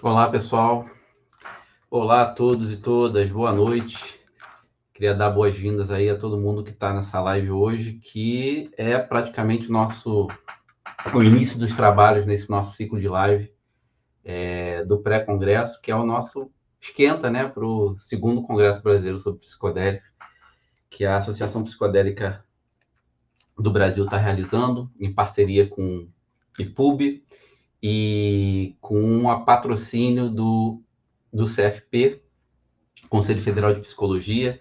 Olá, pessoal. Olá a todos e todas. Boa noite. Queria dar boas-vindas aí a todo mundo que está nessa live hoje, que é praticamente o início dos trabalhos nesse nosso ciclo de live do pré-congresso, que é o nosso esquenta, né, para o segundo Congresso Brasileiro sobre Psicodélicos, que a Associação Psicodélica do Brasil está realizando, em parceria com o IPUB e com a patrocínio do CFP, Conselho Federal de Psicologia.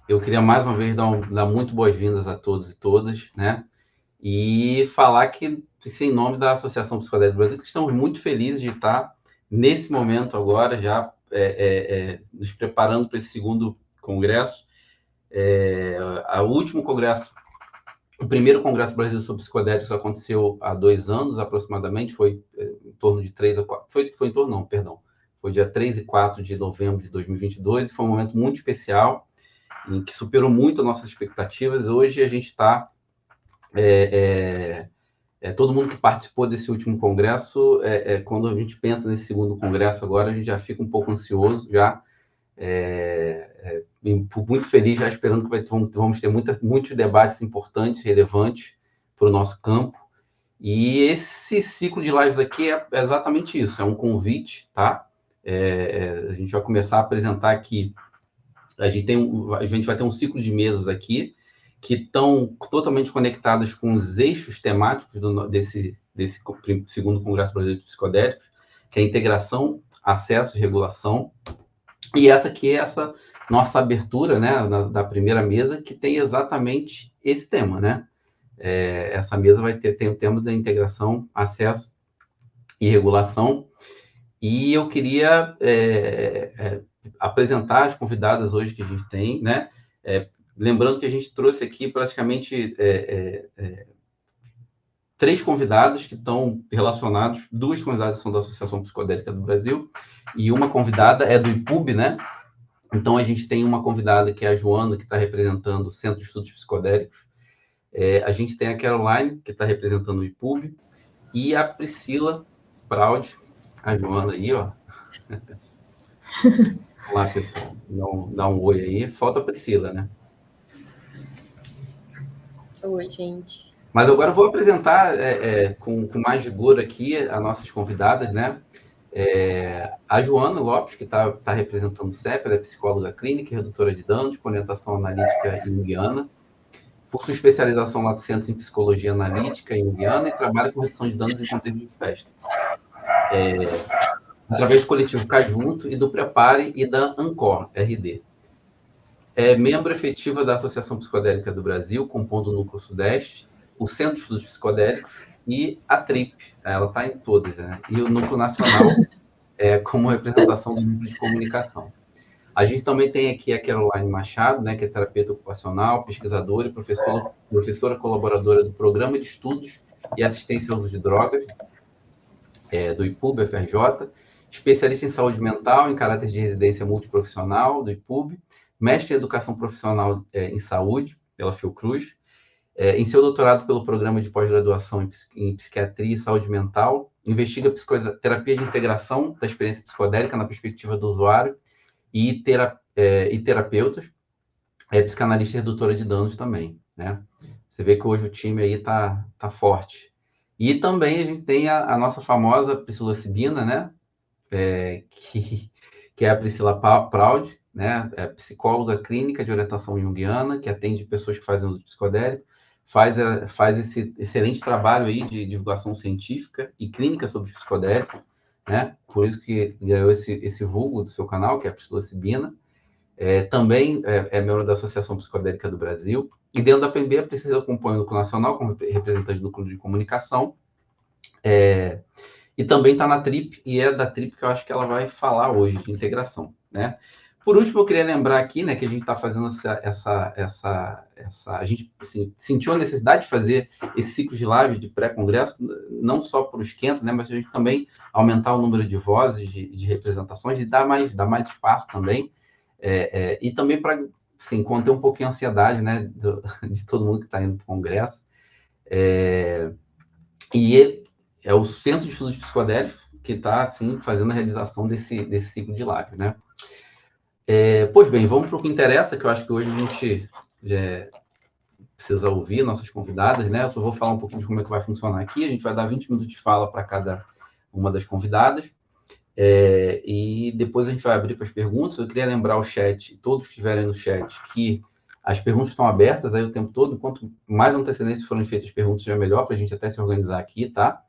Eu queria mais uma vez dar muito boas-vindas a todos e todas, né? E falar que, em nome da Associação Psicodélica do Brasil, que estamos muito felizes de estar nesse momento agora, já nos preparando para esse segundo congresso. O último congresso, o primeiro Congresso Brasileiro sobre Psicodélicos aconteceu há 2 anos, aproximadamente, foi em torno de 3 a 4... Foi em torno, não, perdão. Foi dia 3 e 4 de novembro de 2022, e foi um momento muito especial, em que superou muito as nossas expectativas. Hoje a gente está... todo mundo que participou desse último congresso, quando a gente pensa nesse segundo congresso agora, a gente já fica um pouco ansioso, já muito feliz, já esperando que vamos ter muitos debates importantes, relevantes para o nosso campo. E esse ciclo de lives aqui é exatamente isso, é um convite, tá? A gente vai começar a apresentar aqui, a gente vai ter um ciclo de mesas aqui, que estão totalmente conectadas com os eixos temáticos desse segundo Congresso Brasileiro de Psicodélicos, que é integração, acesso e regulação. E essa aqui é essa nossa abertura, né, da primeira mesa, que tem exatamente esse tema, né? Essa mesa tem o tema da integração, acesso e regulação. E eu queria apresentar as convidadas hoje que a gente tem, né? Lembrando que a gente trouxe aqui praticamente 3 convidados que estão relacionados, 2 convidadas são da Associação Psicodélica do Brasil e uma convidada é do IPUB, né? Então, a gente tem uma convidada que é a Joana, que está representando o Centro de Estudos Psicodélicos. A gente tem a Caroline, que está representando o IPUB, e a Priscila Praud, a Joana aí, ó. Olá, pessoal. Dá um oi aí. Falta a Priscila, né? Oi, gente. Mas agora eu vou apresentar com mais rigor aqui as nossas convidadas, né? A Joana Lopes, que está representando o CEP, ela é psicóloga clínica e redutora de danos, com orientação analítica junguiana. Por sua especialização, ela tem em psicologia analítica junguiana e trabalha com redução de danos em contexto de festa. Através do coletivo Cajunto e do Prepare e da Ancor, RD. É membro efetiva da Associação Psicodélica do Brasil, compondo o Núcleo Sudeste, o Centro de Estudos Psicodélicos e a TRIP. Ela está em todas, né? E o Núcleo Nacional, como representação do Núcleo de Comunicação. A gente também tem aqui a Caroline Machado, né, que é terapeuta ocupacional, pesquisadora e professora colaboradora do Programa de Estudos e Assistência ao Uso de Drogas, do IPUB, FRJ, especialista em saúde mental, em caráter de residência multiprofissional, do IPUB, mestre em educação profissional em saúde, pela Fiocruz, em seu doutorado pelo Programa de Pós-Graduação em Psiquiatria e Saúde Mental, investiga psicoterapia de integração da experiência psicodélica na perspectiva do usuário e terapeutas, psicanalista e redutora de danos também, né? Você vê que hoje o time aí tá forte. E também a gente tem a nossa famosa Priscila Sibina, né? Que é a Priscila Praud, né? É psicóloga clínica de orientação junguiana, que atende pessoas que fazem uso psicodélico, faz esse excelente trabalho aí de divulgação científica e clínica sobre psicodélicos, né? Por isso que ganhou esse vulgo do seu canal, que é a Priscila Sibina. Também é membro da Associação Psicodélica do Brasil. E dentro da PMB, a Priscila compõe o Núcleo Nacional como representante do Núcleo de Comunicação. E também está na TRIP, e é da TRIP que eu acho que ela vai falar hoje, de integração, né? Por último, eu queria lembrar aqui, né, que a gente está fazendo a gente assim, sentiu a necessidade de fazer esse ciclo de live de pré-congresso, não só para o esquenta, né, mas a gente também aumentar o número de vozes, de representações, e dar mais espaço também, e também para assim, conter um pouquinho a ansiedade, né, de todo mundo que está indo para o congresso. E é o Centro de Estudos Psicodélicos, que está, assim, fazendo a realização desse ciclo de live, né? Pois bem, vamos para o que interessa, que eu acho que hoje a gente precisa ouvir nossas convidadas, né? Eu só vou falar um pouquinho de como é que vai funcionar aqui. A gente vai dar 20 minutos de fala para cada uma das convidadas. E depois a gente vai abrir para as perguntas. Eu queria lembrar o chat, todos que estiverem no chat, que as perguntas estão abertas aí o tempo todo. Quanto mais antecedência forem feitas as perguntas, já é melhor para a gente até se organizar aqui, tá?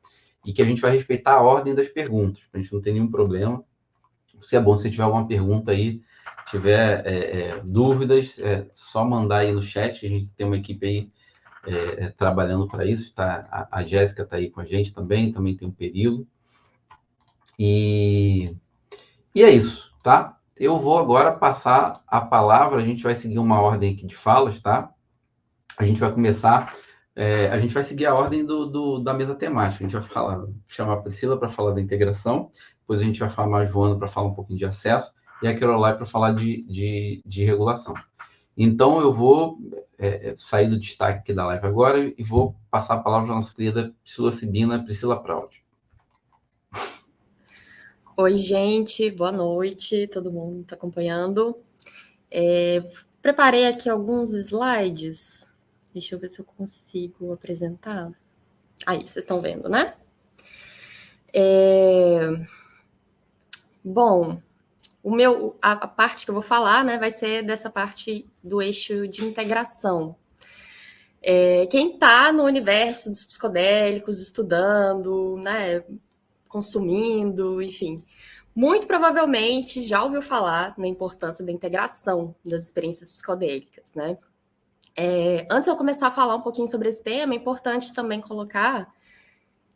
E que a gente vai respeitar a ordem das perguntas, para a gente não ter nenhum problema. Se é bom, se tiver alguma pergunta aí, tiver dúvidas, só mandar aí no chat. A gente tem uma equipe aí trabalhando para isso. A Jéssica está aí com a gente também tem o Perilo. E é isso, tá? Eu vou agora passar a palavra, a gente vai seguir uma ordem aqui de falas, tá? A gente vai começar, a gente vai seguir a ordem da mesa temática. A gente vai chamar a Priscila para falar da integração, depois a gente vai chamar a Joana para falar um pouquinho de acesso, e a Caroline para falar de regulação. Então, eu vou sair do destaque aqui da live agora e vou passar a palavra para a nossa querida psilocibina Priscila Praud. Oi, gente, boa noite, todo mundo está acompanhando. Preparei aqui alguns slides, deixa eu ver se eu consigo apresentar. Aí, vocês estão vendo, né? Bom, a parte que eu vou falar, né, vai ser dessa parte do eixo de integração. Quem está no universo dos psicodélicos, estudando, né, consumindo, enfim, muito provavelmente já ouviu falar na importância da integração das experiências psicodélicas, né? Antes de eu começar a falar um pouquinho sobre esse tema, é importante também colocar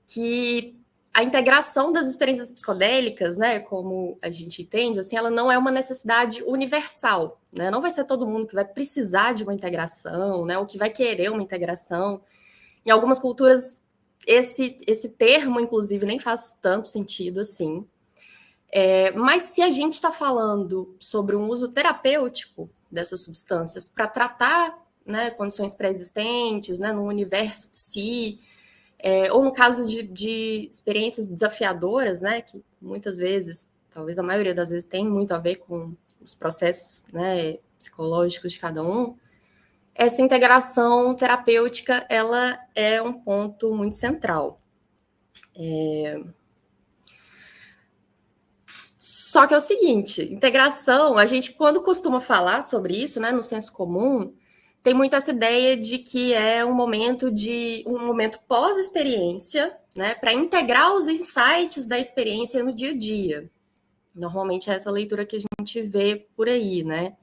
que a integração das experiências psicodélicas, né, como a gente entende, assim, ela não é uma necessidade universal, né? Não vai ser todo mundo que vai precisar de uma integração, né, ou que vai querer uma integração. Em algumas culturas, esse termo, inclusive, nem faz tanto sentido assim. Mas se a gente está falando sobre um uso terapêutico dessas substâncias para tratar, né, condições pré-existentes, né, no universo psi, ou no caso de experiências desafiadoras, né, que muitas vezes, talvez a maioria das vezes, tem muito a ver com os processos, né, psicológicos de cada um, essa integração terapêutica, ela é um ponto muito central. Só que é o seguinte, integração, a gente quando costuma falar sobre isso, né, no senso comum, tem muito essa ideia de que é um momento pós-experiência, né, para integrar os insights da experiência no dia a dia. Normalmente é essa leitura que a gente vê por aí, né?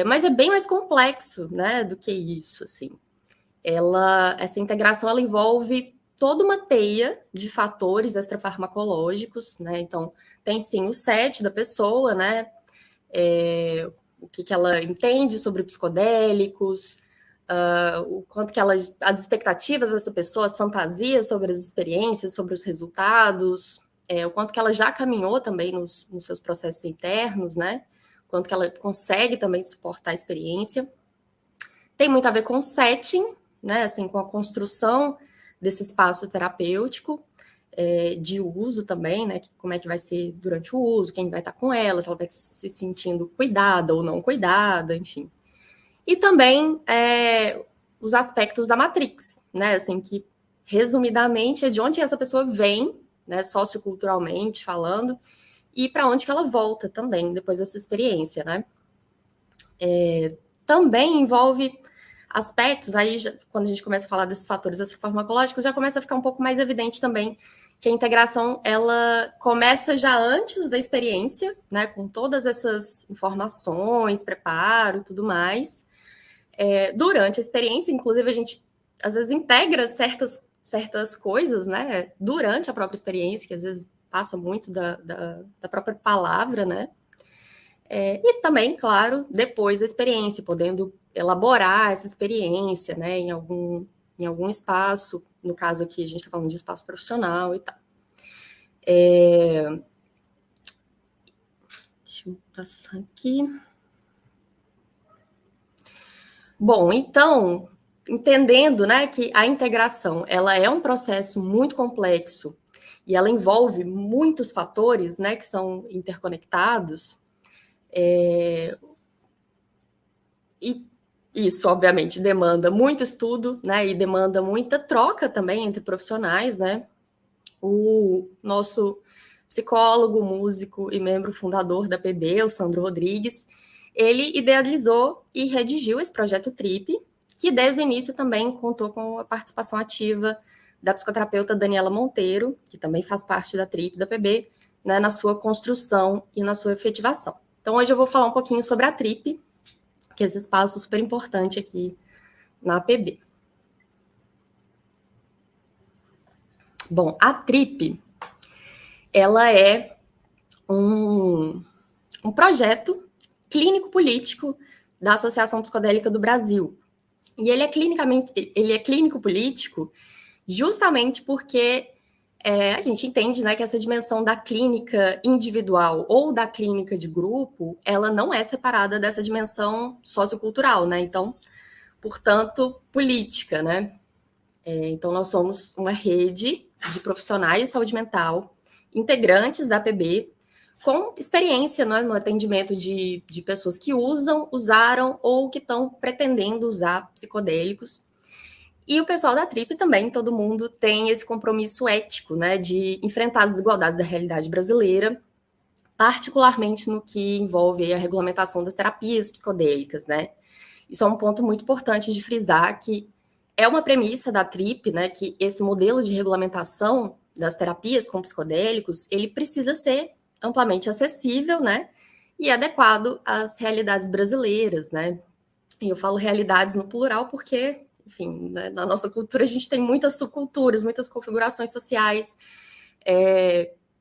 Mas é bem mais complexo, né, do que isso, assim. Essa integração, ela envolve toda uma teia de fatores extrafarmacológicos, né? Então, tem sim o set da pessoa, né? O que ela entende sobre psicodélicos, o quanto que as expectativas dessa pessoa, as fantasias sobre as experiências, sobre os resultados, o quanto que ela já caminhou também nos seus processos internos, né? O quanto que ela consegue também suportar a experiência. Tem muito a ver com o setting, né? Assim, com a construção desse espaço terapêutico, de uso também, né? Como é que vai ser durante o uso, quem vai estar com ela, se ela vai se sentindo cuidada ou não cuidada, enfim. E também os aspectos da Matrix, né? Assim, que resumidamente é de onde essa pessoa vem, né? Socioculturalmente falando, e para onde que ela volta também depois dessa experiência, né? Também envolve aspectos, aí quando a gente começa a falar desses fatores extrafarmacológicos, já começa a ficar um pouco mais evidente também que a integração, ela começa já antes da experiência, né, com todas essas informações, preparo, tudo mais. Durante a experiência, inclusive, a gente, às vezes, integra certas coisas, né, durante a própria experiência, que às vezes passa muito da própria palavra, né, e também, claro, depois da experiência, podendo elaborar essa experiência, né, em algum espaço, no caso aqui a gente está falando de espaço profissional e tal. Deixa eu passar aqui. Bom, então, entendendo, né, que a integração, ela é um processo muito complexo, e ela envolve muitos fatores, né, que são interconectados, e isso, obviamente, demanda muito estudo, né, e demanda muita troca também entre profissionais, né. O nosso psicólogo, músico e membro fundador da PB, o Sandro Rodrigues, ele idealizou e redigiu esse projeto TRIP, que desde o início também contou com a participação ativa da psicoterapeuta Daniela Monteiro, que também faz parte da TRIP da PB, né, na sua construção e na sua efetivação. Então, hoje eu vou falar um pouquinho sobre a TRIP, que é esse espaço super importante aqui na PB. Bom, a TRIP, ela é um projeto clínico-político da Associação Psicodélica do Brasil. E ele é clínico-político justamente porque a gente entende, né, que essa dimensão da clínica individual ou da clínica de grupo, ela não é separada dessa dimensão sociocultural, né? Então, portanto, política, né? Então, nós somos uma rede de profissionais de saúde mental, integrantes da PB, com experiência, né, no atendimento de pessoas que usaram ou que estão pretendendo usar psicodélicos. E o pessoal da TRIP também, todo mundo tem esse compromisso ético, né, de enfrentar as desigualdades da realidade brasileira, particularmente no que envolve a regulamentação das terapias psicodélicas, né. Isso é um ponto muito importante de frisar, que é uma premissa da TRIP, né, que esse modelo de regulamentação das terapias com psicodélicos, ele precisa ser amplamente acessível, né, e adequado às realidades brasileiras, né. E eu falo realidades no plural porque, enfim, né, na nossa cultura a gente tem muitas subculturas, muitas configurações sociais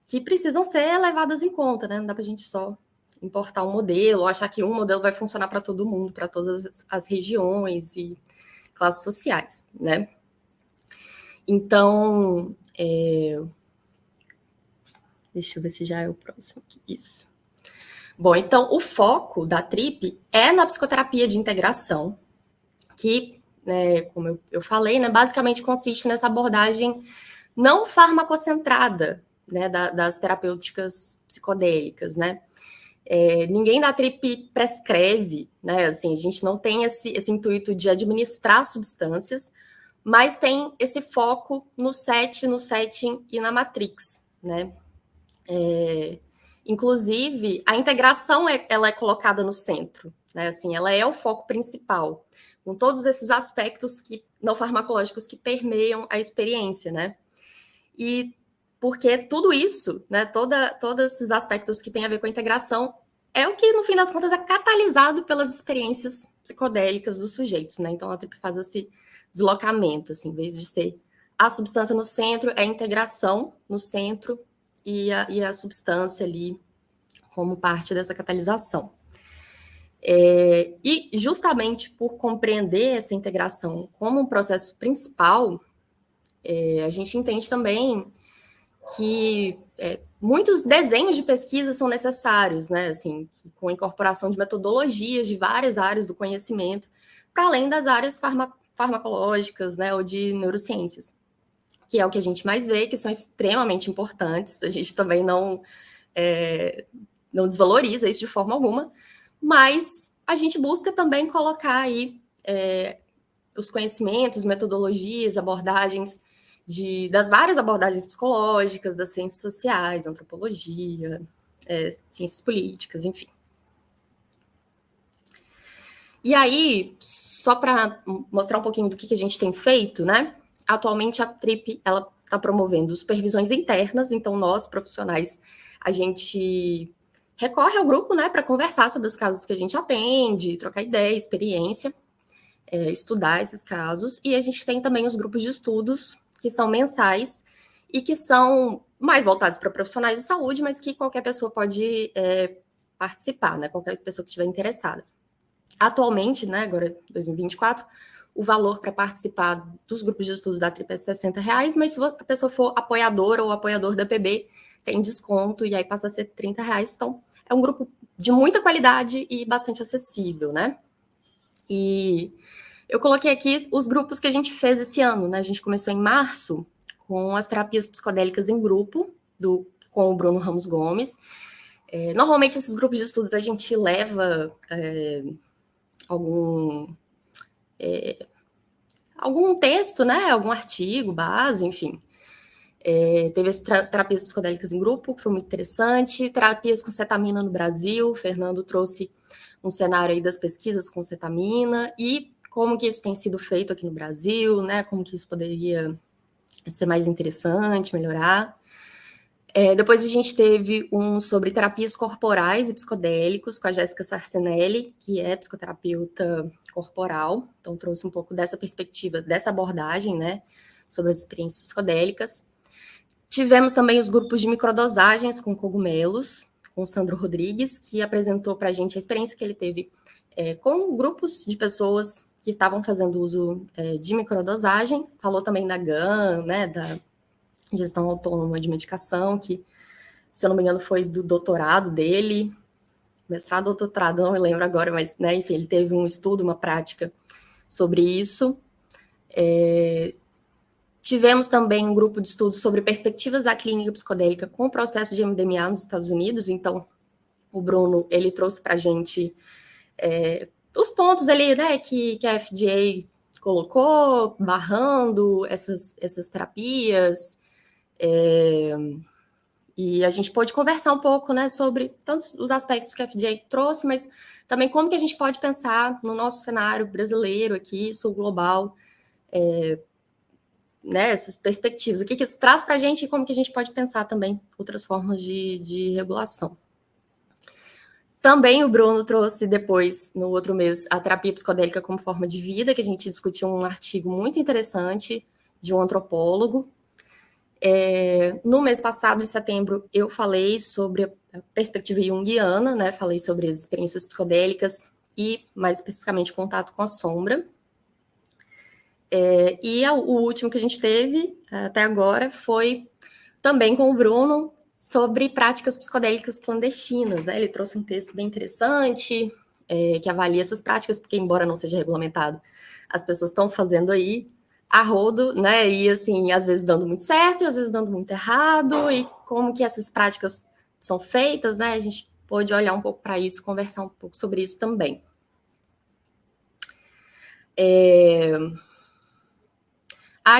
que precisam ser levadas em conta, né, não dá para a gente só importar um modelo, ou achar que um modelo vai funcionar para todo mundo, para todas as regiões e classes sociais, né? Então, deixa eu ver se já é o próximo aqui. Isso. Bom, então, o foco da TRIP é na psicoterapia de integração, que, né, como eu falei, né, basicamente consiste nessa abordagem não farmacocentrada, né, das terapêuticas psicodélicas, né? Ninguém da TRIP prescreve, né? Assim, a gente não tem esse intuito de administrar substâncias, mas tem esse foco no setting e na matrix, né? Inclusive, a integração ela é colocada no centro, né? Assim, ela é o foco principal, com todos esses aspectos não farmacológicos que permeiam a experiência, né? E porque tudo isso, né, todos esses aspectos que têm a ver com a integração, é o que, no fim das contas, é catalisado pelas experiências psicodélicas dos sujeitos, né? Então, a TRIP faz esse deslocamento, assim, em vez de ser a substância no centro, é a integração no centro e a substância ali como parte dessa catalisação. E justamente por compreender essa integração como um processo principal, a gente entende também que muitos desenhos de pesquisa são necessários, né? Assim, com a incorporação de metodologias de várias áreas do conhecimento, para além das áreas farmacológicas, né, ou de neurociências, que é o que a gente mais vê, que são extremamente importantes. A gente também não desvaloriza isso de forma alguma, mas a gente busca também colocar aí os conhecimentos, metodologias, abordagens das várias abordagens psicológicas, das ciências sociais, antropologia, ciências políticas, enfim. E aí, só para mostrar um pouquinho do que a gente tem feito, né? Atualmente a TRIP ela está promovendo supervisões internas, então nós, profissionais, a gente recorre ao grupo, né, para conversar sobre os casos que a gente atende, trocar ideia, experiência, estudar esses casos, e a gente tem também os grupos de estudos, que são mensais, e que são mais voltados para profissionais de saúde, mas que qualquer pessoa pode participar, né, qualquer pessoa que estiver interessada. Atualmente, né, agora 2024, o valor para participar dos grupos de estudos da TRIP é R$60, mas se a pessoa for apoiadora ou apoiador da PB, tem desconto, e aí passa a ser R$30. Então, é um grupo de muita qualidade e bastante acessível, né? E eu coloquei aqui os grupos que a gente fez esse ano, né? A gente começou em março com as terapias psicodélicas em grupo, com o Bruno Ramos Gomes. Normalmente, esses grupos de estudos a gente leva algum texto, né? Algum artigo, base, enfim. Teve as terapias psicodélicas em grupo, que foi muito interessante. Terapias com cetamina no Brasil. O Fernando trouxe um cenário aí das pesquisas com cetamina e como que isso tem sido feito aqui no Brasil, né? Como que isso poderia ser mais interessante, melhorar. Depois a gente teve um sobre terapias corporais e psicodélicos com a Jéssica Sarcinelli, que é psicoterapeuta corporal. Então, trouxe um pouco dessa perspectiva, dessa abordagem, né, sobre as experiências psicodélicas. Tivemos também os grupos de microdosagens com cogumelos, com o Sandro Rodrigues, que apresentou para a gente a experiência que ele teve com grupos de pessoas que estavam fazendo uso de microdosagem. Falou também da GAN, né, da gestão autônoma de medicação, que, se eu não me engano, foi do doutorado dele, mestrado ou doutorado, não me lembro agora, mas, né, enfim, ele teve um estudo, uma prática sobre isso. Tivemos também um grupo de estudos sobre perspectivas da clínica psicodélica com o processo de MDMA nos Estados Unidos. Então, o Bruno, ele trouxe para a gente os pontos ali, né, que a FDA colocou, barrando essas terapias. E a gente pôde conversar um pouco, né, sobre tantos os aspectos que a FDA trouxe, mas também como que a gente pode pensar no nosso cenário brasileiro aqui, sul global, né, essas perspectivas, o que isso traz para a gente e como que a gente pode pensar também outras formas de regulação. Também o Bruno trouxe depois, no outro mês, a terapia psicodélica como forma de vida, que a gente discutiu um artigo muito interessante de um antropólogo. No mês passado, em setembro, eu falei sobre a perspectiva junguiana, né? Falei sobre as experiências psicodélicas e, mais especificamente, contato com a sombra. E o último que a gente teve até agora foi também com o Bruno sobre práticas psicodélicas clandestinas, né? Ele trouxe um texto bem interessante que avalia essas práticas, porque, embora não seja regulamentado, as pessoas estão fazendo aí a rodo, né? E, assim, às vezes dando muito certo e às vezes dando muito errado, e como que essas práticas são feitas, né? A gente pôde olhar um pouco para isso, conversar um pouco sobre isso também. E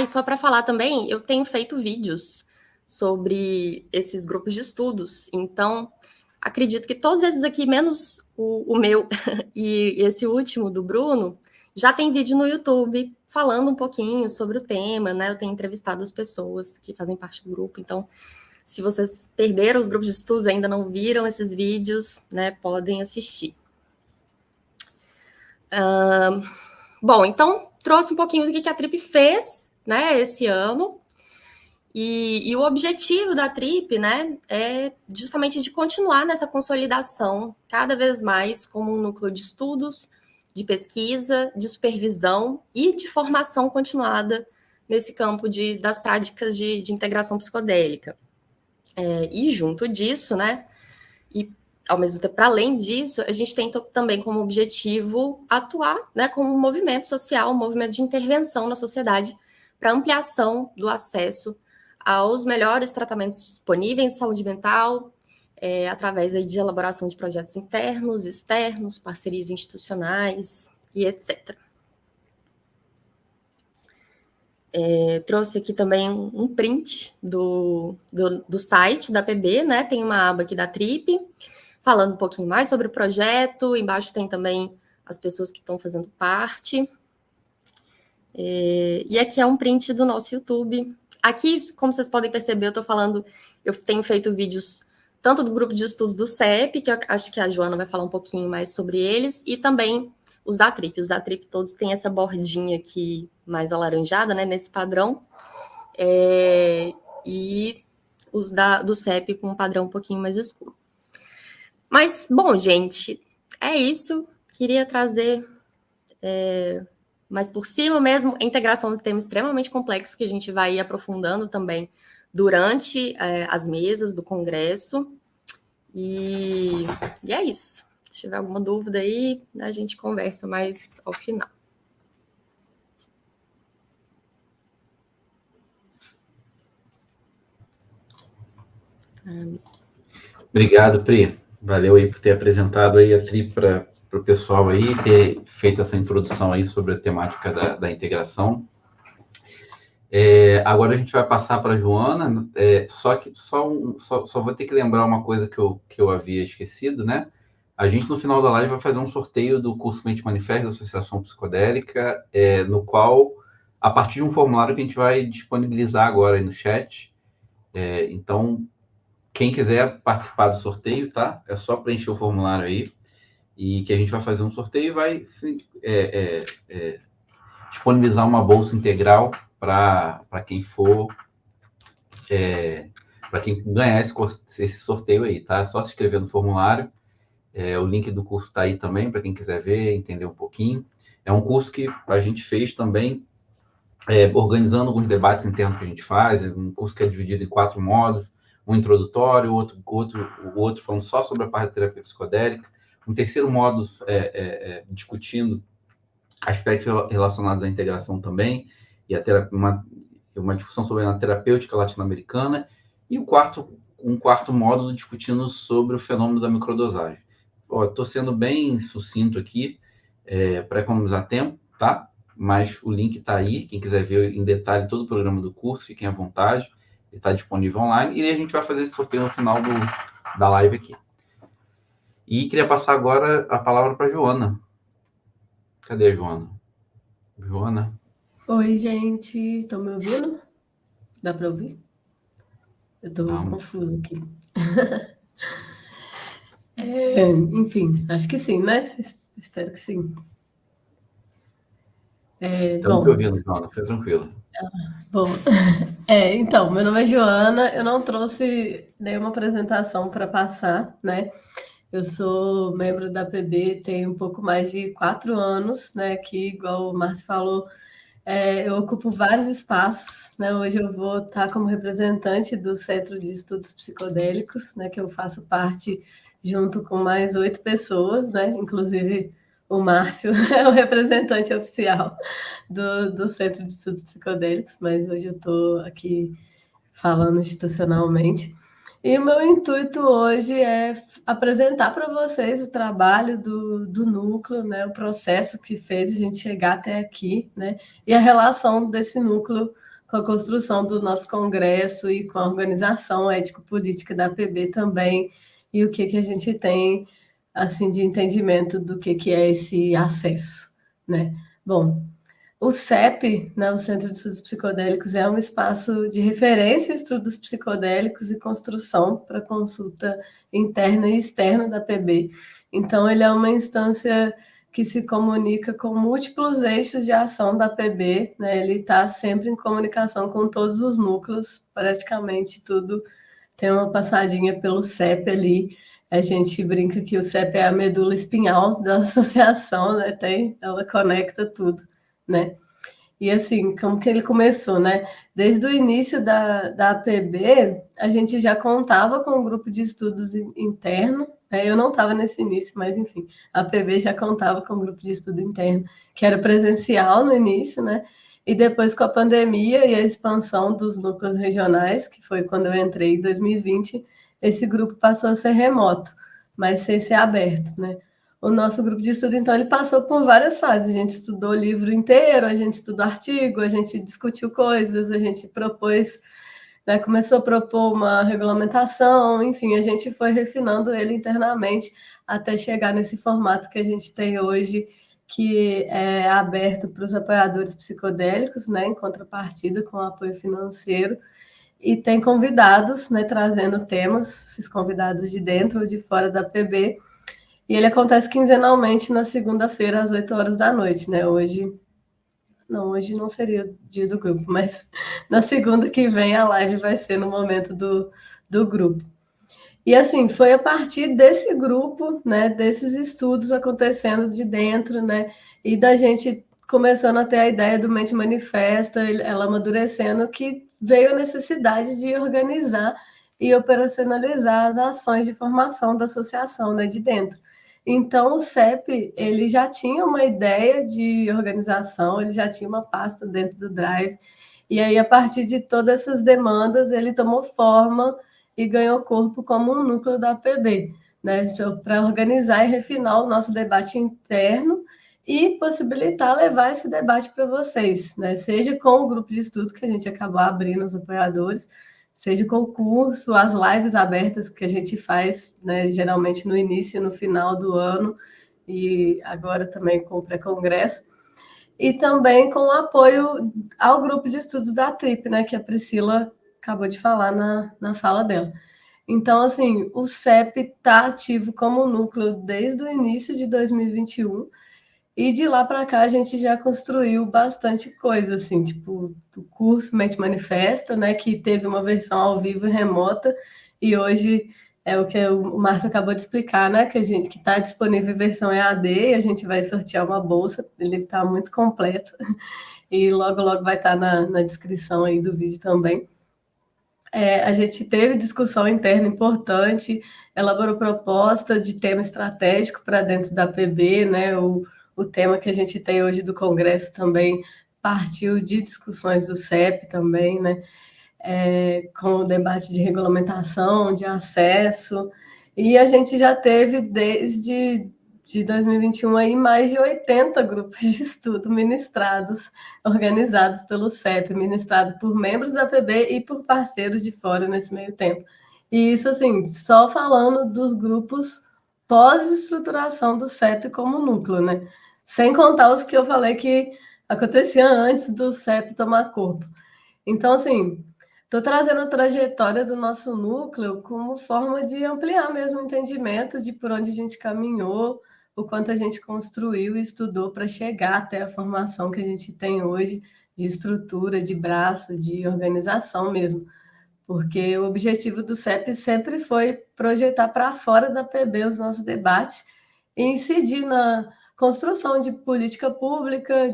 só para falar também, eu tenho feito vídeos sobre esses grupos de estudos, então acredito que todos esses aqui, menos o meu e esse último do Bruno, já tem vídeo no YouTube falando um pouquinho sobre o tema, né? Eu tenho entrevistado as pessoas que fazem parte do grupo, então se vocês perderam os grupos de estudos, ainda não viram esses vídeos, né, podem assistir. Bom, então trouxe um pouquinho do que a TRIP fez, né, esse ano. E o objetivo da TRIP, né, é justamente de continuar nessa consolidação cada vez mais como um núcleo de estudos, de pesquisa, de supervisão e de formação continuada nesse campo das práticas de integração psicodélica. E junto disso, né, e ao mesmo tempo, para além disso, a gente tem também como objetivo atuar, né, como um movimento social, um movimento de intervenção na sociedade para ampliação do acesso aos melhores tratamentos disponíveis em saúde mental, através aí de elaboração de projetos internos, externos, parcerias institucionais e etc. Trouxe aqui também um print do site da PB, né? Tem uma aba aqui da TRIP, falando um pouquinho mais sobre o projeto. Embaixo tem também as pessoas que estão fazendo parte. E aqui é um print do nosso YouTube. Aqui, como vocês podem perceber, eu tenho feito vídeos tanto do grupo de estudos do CEP, que eu acho que a Joana vai falar um pouquinho mais sobre eles, e também os da TRIP. Os da TRIP todos têm essa bordinha aqui mais alaranjada, né, nesse padrão. E os do CEP com um padrão um pouquinho mais escuro. Mas, bom, gente, é isso. Queria trazer mais por cima mesmo a integração de temas extremamente complexos que a gente vai ir aprofundando também durante as mesas do Congresso. E é isso. Se tiver alguma dúvida aí, a gente conversa mais ao final. Obrigado, Pri. Valeu aí por ter apresentado aí a Tri para o pessoal aí, ter feito essa introdução aí sobre a temática da integração. Agora a gente vai passar para a Joana, só vou ter que lembrar uma coisa que eu havia esquecido, né? A gente, no final da live, vai fazer um sorteio do curso Mente Manifesta da Associação Psicodélica, no qual, a partir de um formulário que a gente vai disponibilizar agora aí no chat. Então, quem quiser participar do sorteio, tá? É só preencher o formulário aí, e que a gente vai fazer um sorteio e vai disponibilizar uma bolsa integral para quem for, para quem ganhar esse sorteio aí, tá? É só se inscrever no formulário. O link do curso está aí também, para quem quiser ver, entender um pouquinho. É um curso que a gente fez também, organizando alguns debates internos que a gente faz. É um curso que é dividido em 4 módulos, um introdutório, o outro falando só sobre a parte da terapia psicodélica, um terceiro módulo discutindo aspectos relacionados à integração também, e uma discussão sobre a terapêutica latino-americana, e um quarto módulo discutindo sobre o fenômeno da microdosagem. Estou sendo bem sucinto aqui, para economizar tempo, tá? Mas o link está aí, quem quiser ver em detalhe todo o programa do curso, fiquem à vontade, ele está disponível online, e a gente vai fazer esse sorteio no final da live aqui. E queria passar agora a palavra para a Joana. Cadê a Joana? Joana? Oi, gente, estão me ouvindo? Dá para ouvir? Eu estou confuso aqui. Enfim, acho que sim, né? Espero que sim. Estamos te ouvindo, Joana, fica tranquila. Bom, então, meu nome é Joana, eu não trouxe nenhuma apresentação para passar, né? Eu sou membro da PB, tenho um pouco mais de 4 anos, né? Que, igual o Márcio falou, eu ocupo vários espaços, né? Hoje eu vou estar como representante do Centro de Estudos Psicodélicos, né? Que eu faço parte junto com mais 8 pessoas, né? Inclusive o Márcio é o representante oficial do Centro de Estudos Psicodélicos, mas hoje eu estou aqui falando institucionalmente. E o meu intuito hoje é apresentar para vocês o trabalho do núcleo, né, o processo que fez a gente chegar até aqui, né, e a relação desse núcleo com a construção do nosso congresso e com a organização ético-política da PB também, e o que a gente tem assim de entendimento do que é esse acesso, né? Bom, o CEP, né, o Centro de Estudos Psicodélicos, é um espaço de referência a estudos psicodélicos e construção para consulta interna e externa da PB. Então, ele é uma instância que se comunica com múltiplos eixos de ação da PB, né? Ele está sempre em comunicação com todos os núcleos, praticamente tudo tem uma passadinha pelo CEP ali. A gente brinca que o CEP é a medula espinhal da associação, né? Ela conecta tudo, né? E assim, como que ele começou, né? Desde o início da APB, a gente já contava com um grupo de estudos interno, né? Eu não estava nesse início, mas enfim, a APB já contava com um grupo de estudo interno, que era presencial no início, né? E depois, com a pandemia e a expansão dos núcleos regionais, que foi quando eu entrei em 2020, esse grupo passou a ser remoto, mas sem ser aberto, né? O nosso grupo de estudo, então, ele passou por várias fases. A gente estudou o livro inteiro, a gente estudou artigo, a gente discutiu coisas, a gente propôs, né, começou a propor uma regulamentação, enfim, a gente foi refinando ele internamente até chegar nesse formato que a gente tem hoje, que é aberto para os apoiadores psicodélicos, né, em contrapartida com o apoio financeiro, e tem convidados, né, trazendo temas, esses convidados de dentro ou de fora da PB, e ele acontece quinzenalmente na segunda-feira, às 8 horas da noite, né? Hoje não seria o dia do grupo, mas na segunda que vem a live vai ser no momento do grupo. E assim, foi a partir desse grupo, né, desses estudos acontecendo de dentro, né, e da gente começando a ter a ideia do Mente Manifesta, ela amadurecendo, que veio a necessidade de organizar e operacionalizar as ações de formação da associação, né, de dentro. Então, o CEP, ele já tinha uma ideia de organização, ele já tinha uma pasta dentro do Drive, e aí, a partir de todas essas demandas, ele tomou forma e ganhou corpo como um núcleo da PB, né, para organizar e refinar o nosso debate interno e possibilitar levar esse debate para vocês, né, seja com o grupo de estudo que a gente acabou abrindo, os apoiadores, seja com o curso, as lives abertas que a gente faz, né, geralmente no início e no final do ano, e agora também com o pré-congresso, e também com o apoio ao grupo de estudos da TRIP, né, que a Priscila acabou de falar na fala dela. Então, assim, o CEP está ativo como núcleo desde o início de 2021, e de lá para cá a gente já construiu bastante coisa, assim, tipo o curso Mente Manifesta, né, que teve uma versão ao vivo e remota, e hoje é o que o Márcio acabou de explicar, né, que está disponível em versão EAD, e a gente vai sortear uma bolsa, ele está muito completo, e logo vai estar na descrição aí do vídeo também. A gente teve discussão interna importante, elaborou proposta de tema estratégico para dentro da PB, né? O tema que a gente tem hoje do Congresso também partiu de discussões do CEP também, né? Com o debate de regulamentação, de acesso, e a gente já teve desde de 2021 aí mais de 80 grupos de estudo ministrados, organizados pelo CEP, ministrado por membros da PB e por parceiros de fora nesse meio tempo. E isso, assim, só falando dos grupos pós-estruturação do CEP como núcleo, né? Sem contar os que eu falei que acontecia antes do CEP tomar corpo. Então, assim, estou trazendo a trajetória do nosso núcleo como forma de ampliar mesmo o entendimento de por onde a gente caminhou, o quanto a gente construiu e estudou para chegar até a formação que a gente tem hoje de estrutura, de braço, de organização mesmo. Porque o objetivo do CEP sempre foi projetar para fora da PB os nossos debates e incidir na construção de política pública,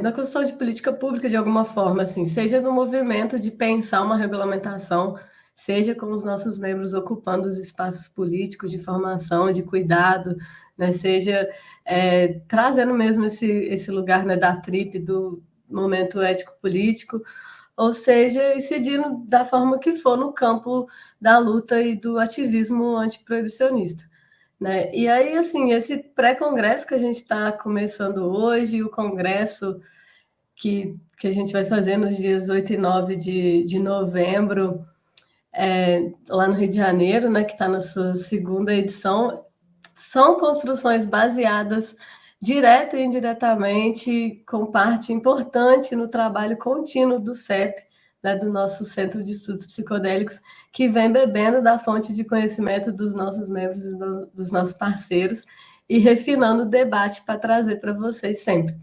na construção de política pública de alguma forma, assim, seja no movimento de pensar uma regulamentação, seja com os nossos membros ocupando os espaços políticos de formação, de cuidado, né, seja trazendo mesmo esse lugar, né, da TRIP, do momento ético-político, ou seja, incidindo da forma que for no campo da luta e do ativismo antiproibicionista. Né? E aí, assim, esse pré-congresso que a gente está começando hoje, o congresso que a gente vai fazer nos dias 8 e 9 de novembro, lá no Rio de Janeiro, né, que está na sua segunda edição, são construções baseadas direta e indiretamente, com parte importante no trabalho contínuo do CEP, né, do nosso Centro de Estudos Psicodélicos, que vem bebendo da fonte de conhecimento dos nossos membros e dos nossos parceiros e refinando o debate para trazer para vocês sempre.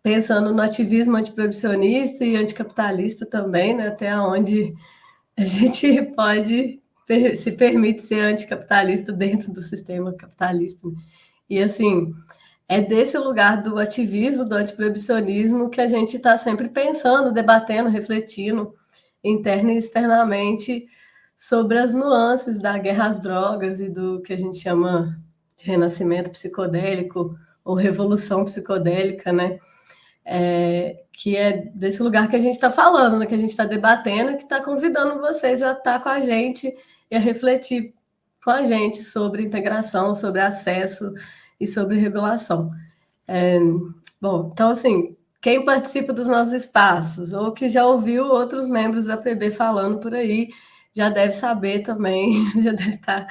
Pensando no ativismo antiproibicionista e anticapitalista também, né, até onde a gente se permite ser anticapitalista dentro do sistema capitalista. E, assim, é desse lugar do ativismo, do antiproibicionismo, que a gente está sempre pensando, debatendo, refletindo, interna e externamente, sobre as nuances da guerra às drogas e do que a gente chama de renascimento psicodélico ou revolução psicodélica, né? Que é desse lugar que a gente está falando, né? Que a gente está debatendo e que está convidando vocês a estar com a gente e a refletir com a gente sobre integração, sobre acesso e sobre regulação. Bom, então, assim, quem participa dos nossos espaços ou que já ouviu outros membros da PB falando por aí, já deve saber também, já deve estar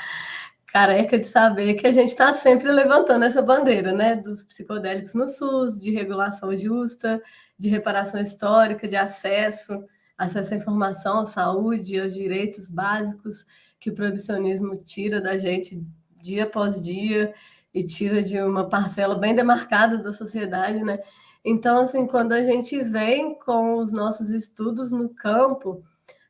careca de saber que a gente está sempre levantando essa bandeira, né, dos psicodélicos no SUS, de regulação justa, de reparação histórica, de acesso à informação, à saúde, aos direitos básicos que o proibicionismo tira da gente dia após dia e tira de uma parcela bem demarcada da sociedade, né? Então, assim, quando a gente vem com os nossos estudos no campo,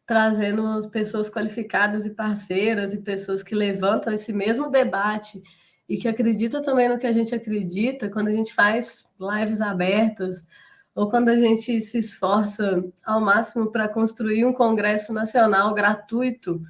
trazendo pessoas qualificadas e parceiras e pessoas que levantam esse mesmo debate e que acreditam também no que a gente acredita, quando a gente faz lives abertas ou quando a gente se esforça ao máximo para construir um congresso nacional gratuito,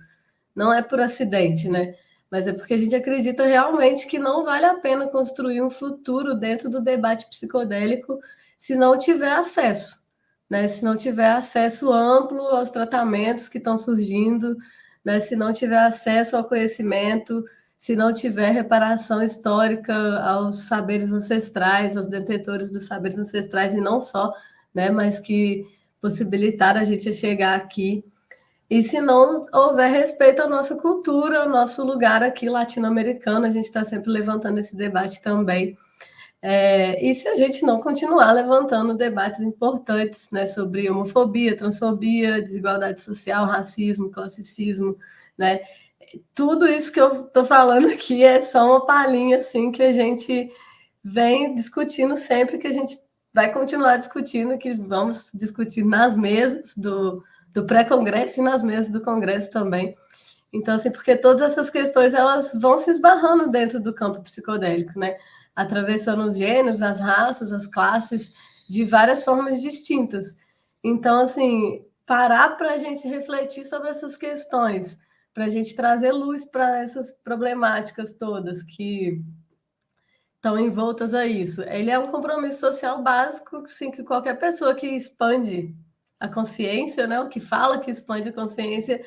não é por acidente, né? Mas é porque a gente acredita realmente que não vale a pena construir um futuro dentro do debate psicodélico se não tiver acesso. né, se não tiver acesso amplo aos tratamentos que estão surgindo, né, se não tiver acesso ao conhecimento, se não tiver reparação histórica aos saberes ancestrais, aos detentores dos saberes ancestrais, e não só, né, mas que possibilitaram a gente chegar aqui. E se não houver respeito à nossa cultura, ao nosso lugar aqui latino-americano, a gente está sempre levantando esse debate também. E se a gente não continuar levantando debates importantes, né, sobre homofobia, transfobia, desigualdade social, racismo, classicismo, né? Tudo isso que eu estou falando aqui é só uma palhinha assim, que a gente vem discutindo sempre, que a gente vai continuar discutindo, que vamos discutir nas mesas do pré-congresso e nas mesas do congresso também. Então, assim, porque todas essas questões elas vão se esbarrando dentro do campo psicodélico, né? Atravessando os gêneros, as raças, as classes, de várias formas distintas. Então, assim, parar para a gente refletir sobre essas questões, para a gente trazer luz para essas problemáticas todas que estão envoltas a isso. Ele é um compromisso social básico, sim, que qualquer pessoa que expande a consciência, né, o que fala que expande a consciência,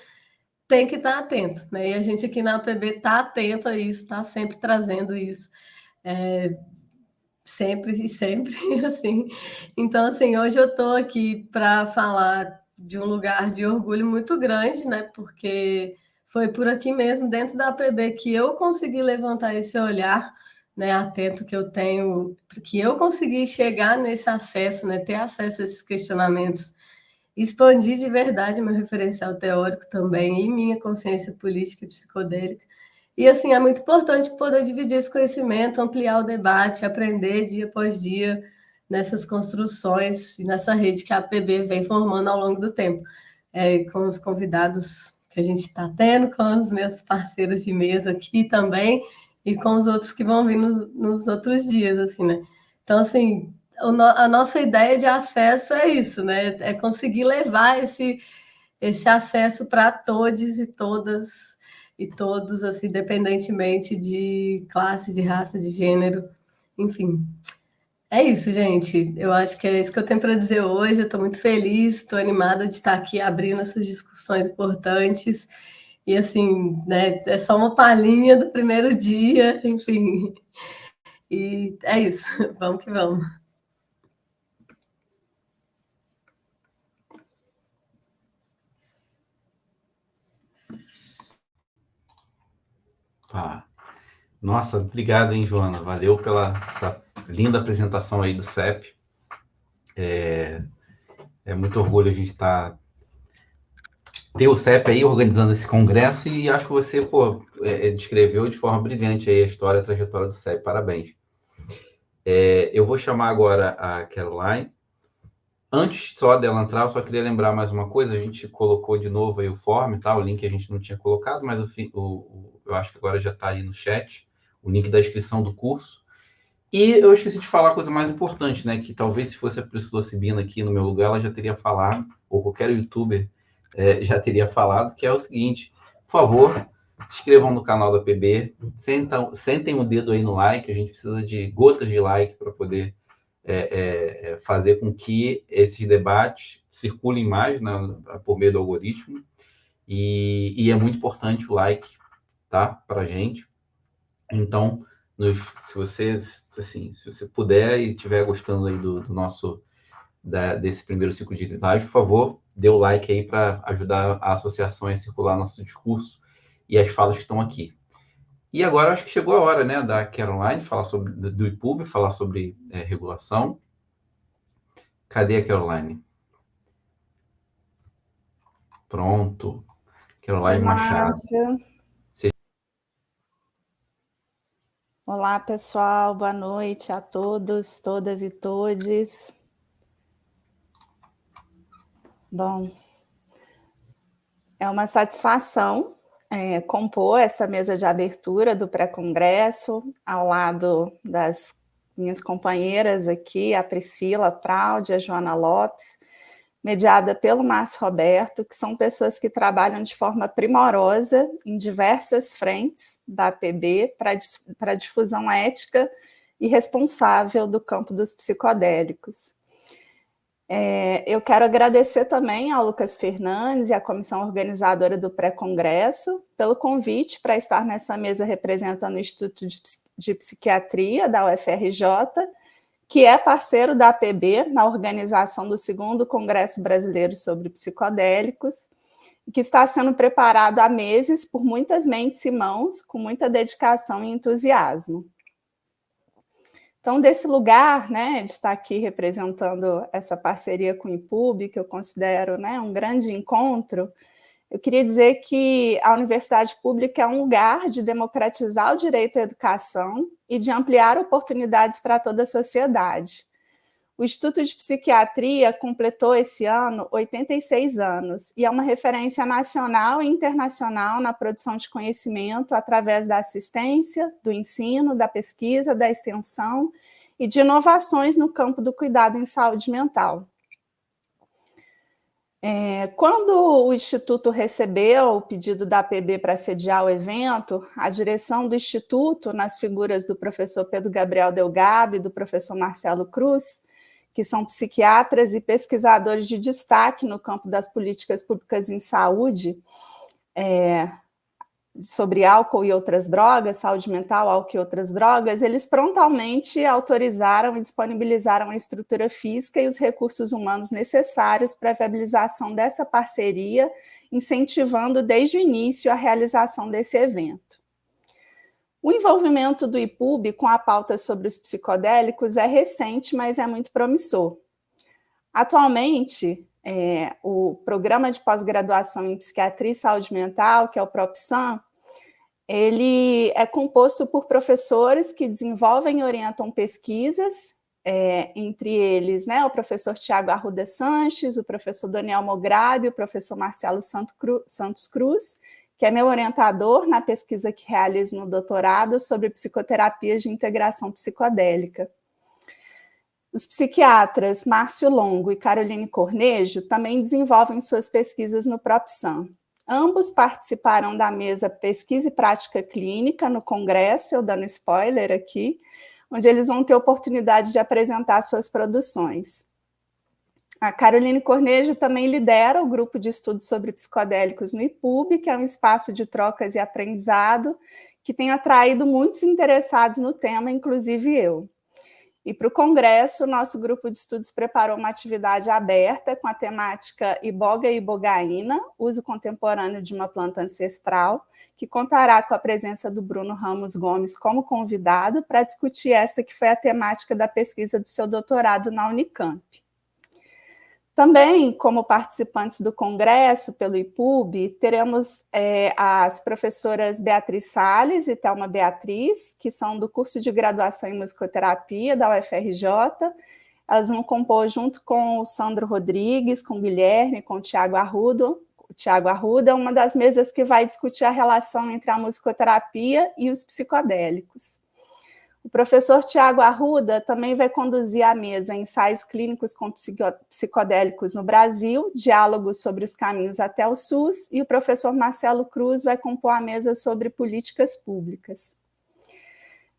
tem que estar atento, né? E a gente aqui na APB está atento a isso, está sempre trazendo isso, sempre e sempre, assim. Então, assim, hoje eu estou aqui para falar de um lugar de orgulho muito grande, né? Porque foi por aqui mesmo, dentro da APB, que eu consegui levantar esse olhar, né, atento que eu tenho, que eu consegui chegar nesse acesso, né, ter acesso a esses questionamentos, expandir de verdade meu referencial teórico também e minha consciência política e psicodélica. E, assim, é muito importante poder dividir esse conhecimento, ampliar o debate, aprender dia após dia nessas construções e nessa rede que a APB vem formando ao longo do tempo, com os convidados que a gente está tendo, com os meus parceiros de mesa aqui também, e com os outros que vão vir nos outros dias, assim, né? Então, assim, a nossa ideia de acesso é isso, né? É conseguir levar esse acesso para todos e todas e todos, assim, independentemente de classe, de raça, de gênero, enfim. É isso, gente. Eu acho que é isso que eu tenho para dizer hoje. Eu estou muito feliz, estou animada de estar aqui abrindo essas discussões importantes. E, assim, né, é só uma palhinha do primeiro dia, enfim. E é isso. Vamos que vamos. Nossa, obrigado, hein, Joana? Valeu pela essa linda apresentação aí do CEP. É muito orgulho a gente ter o CEP aí organizando esse congresso e acho que você, descreveu de forma brilhante aí a história, a trajetória do CEP. Parabéns. Eu vou chamar agora a Caroline. Antes só dela entrar, eu só queria lembrar mais uma coisa. A gente colocou de novo aí o form, tá? O link a gente não tinha colocado, mas eu acho que agora já está aí no chat, o link da inscrição do curso. E eu esqueci de falar a coisa mais importante, né? Que talvez se fosse a Priscila Sibina aqui no meu lugar, ela já teria falado, ou qualquer youtuber já teria falado, que é o seguinte: por favor, se inscrevam no canal da PB, sentem o dedo aí no like, a gente precisa de gotas de like para poder fazer com que esses debates circulem mais, né, por meio do algoritmo, e é muito importante o like, tá, para a gente. Então, se você puder e estiver gostando aí do nosso desse primeiro ciclo de live, por favor, dê o like aí para ajudar a associação a circular nosso discurso e as falas que estão aqui. E agora acho que chegou a hora, né, da Caroline falar sobre do IPUB, falar sobre regulação. Cadê a Caroline? Pronto. Caroline Machado. Olá, pessoal. Boa noite a todos, todas e todes. Bom, é uma satisfação compor essa mesa de abertura do pré-congresso ao lado das minhas companheiras aqui, a Priscila, a Praude, a Joana Lopes, mediada pelo Márcio Roberto, que são pessoas que trabalham de forma primorosa em diversas frentes da APB para a difusão ética e responsável do campo dos psicodélicos. Eu quero agradecer também ao Lucas Fernandes e à comissão organizadora do pré-congresso pelo convite para estar nessa mesa representando o Instituto de Psiquiatria da UFRJ, que é parceiro da APB na organização do 2º Congresso Brasileiro sobre Psicodélicos, e que está sendo preparado há meses por muitas mentes e mãos, com muita dedicação e entusiasmo. Então, desse lugar, né, de estar aqui representando essa parceria com o IPUB, que eu considero, né, um grande encontro, eu queria dizer que a universidade pública é um lugar de democratizar o direito à educação e de ampliar oportunidades para toda a sociedade. O Instituto de Psiquiatria completou esse ano 86 anos e é uma referência nacional e internacional na produção de conhecimento através da assistência, do ensino, da pesquisa, da extensão e de inovações no campo do cuidado em saúde mental. Quando o Instituto recebeu o pedido da APB para sediar o evento, a direção do Instituto, nas figuras do professor Pedro Gabriel Delgado e do professor Marcelo Cruz, que são psiquiatras e pesquisadores de destaque no campo das políticas públicas em saúde, sobre álcool e outras drogas, saúde mental, álcool e outras drogas, eles prontamente autorizaram e disponibilizaram a estrutura física e os recursos humanos necessários para a viabilização dessa parceria, incentivando desde o início a realização desse evento. O envolvimento do IPUB com a pauta sobre os psicodélicos é recente, mas é muito promissor. Atualmente, o Programa de Pós-Graduação em Psiquiatria e Saúde Mental, que é o PROPSAM, ele é composto por professores que desenvolvem e orientam pesquisas, entre eles, né, o professor Tiago Arruda Sanches, o professor Daniel Mograbi, o professor Marcelo Santos Cruz, que é meu orientador na pesquisa que realizo no doutorado sobre psicoterapias de integração psicodélica. Os psiquiatras Márcio Longo e Caroline Cornejo também desenvolvem suas pesquisas no PROPSAM. Ambos participaram da mesa Pesquisa e Prática Clínica no Congresso, eu dando spoiler aqui, onde eles vão ter oportunidade de apresentar suas produções. A Caroline Cornejo também lidera o grupo de estudos sobre psicodélicos no IPUB, que é um espaço de trocas e aprendizado que tem atraído muitos interessados no tema, inclusive eu. E para o Congresso, o nosso grupo de estudos preparou uma atividade aberta com a temática Iboga e Ibogaína, uso contemporâneo de uma planta ancestral, que contará com a presença do Bruno Ramos Gomes como convidado para discutir essa que foi a temática da pesquisa do seu doutorado na Unicamp. Também, como participantes do Congresso pelo IPUB, teremos as professoras Beatriz Salles e Thelma Beatriz, que são do curso de graduação em musicoterapia da UFRJ. Elas vão compor junto com o Sandro Rodrigues, com o Guilherme, com o Tiago Arruda, uma das mesas que vai discutir a relação entre a musicoterapia e os psicodélicos. O professor Tiago Arruda também vai conduzir a mesa Ensaios Clínicos com Psicodélicos no Brasil, Diálogos sobre os Caminhos até o SUS, e o professor Marcelo Cruz vai compor a mesa sobre políticas públicas.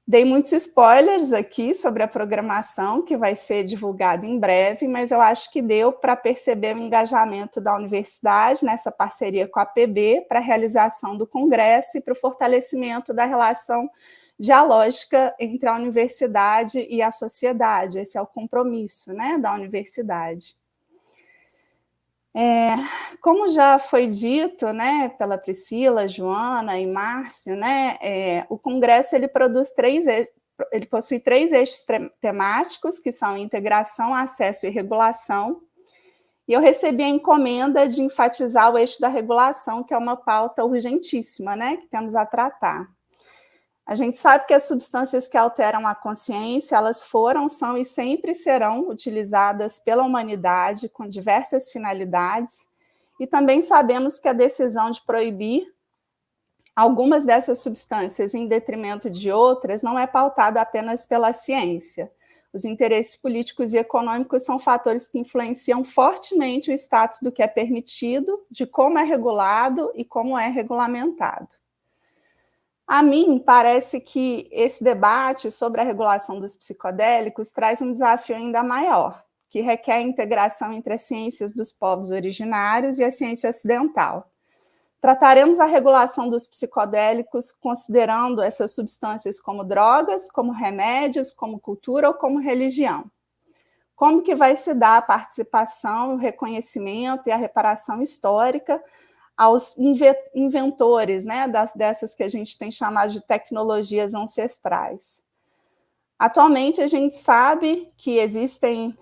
Dei muitos spoilers aqui sobre a programação, que vai ser divulgada em breve, mas eu acho que deu para perceber o engajamento da universidade nessa parceria com a APB para a realização do congresso e para o fortalecimento da relação dialógica entre a universidade e a sociedade. Esse é o compromisso, né, da universidade. Como já foi dito, né, pela Priscila, Joana e Márcio, né, o Congresso ele possui 3 eixos temáticos, que são integração, acesso e regulação, e eu recebi a encomenda de enfatizar o eixo da regulação, que é uma pauta urgentíssima, né, que temos a tratar. A gente sabe que as substâncias que alteram a consciência, elas foram, são e sempre serão utilizadas pela humanidade com diversas finalidades, e também sabemos que a decisão de proibir algumas dessas substâncias em detrimento de outras não é pautada apenas pela ciência. Os interesses políticos e econômicos são fatores que influenciam fortemente o status do que é permitido, de como é regulado e como é regulamentado. A mim, parece que esse debate sobre a regulação dos psicodélicos traz um desafio ainda maior, que requer a integração entre as ciências dos povos originários e a ciência ocidental. Trataremos a regulação dos psicodélicos considerando essas substâncias como drogas, como remédios, como cultura ou como religião. Como que vai se dar a participação, o reconhecimento e a reparação histórica aos inventores, né, dessas que a gente tem chamado de tecnologias ancestrais. Atualmente, a gente sabe que existem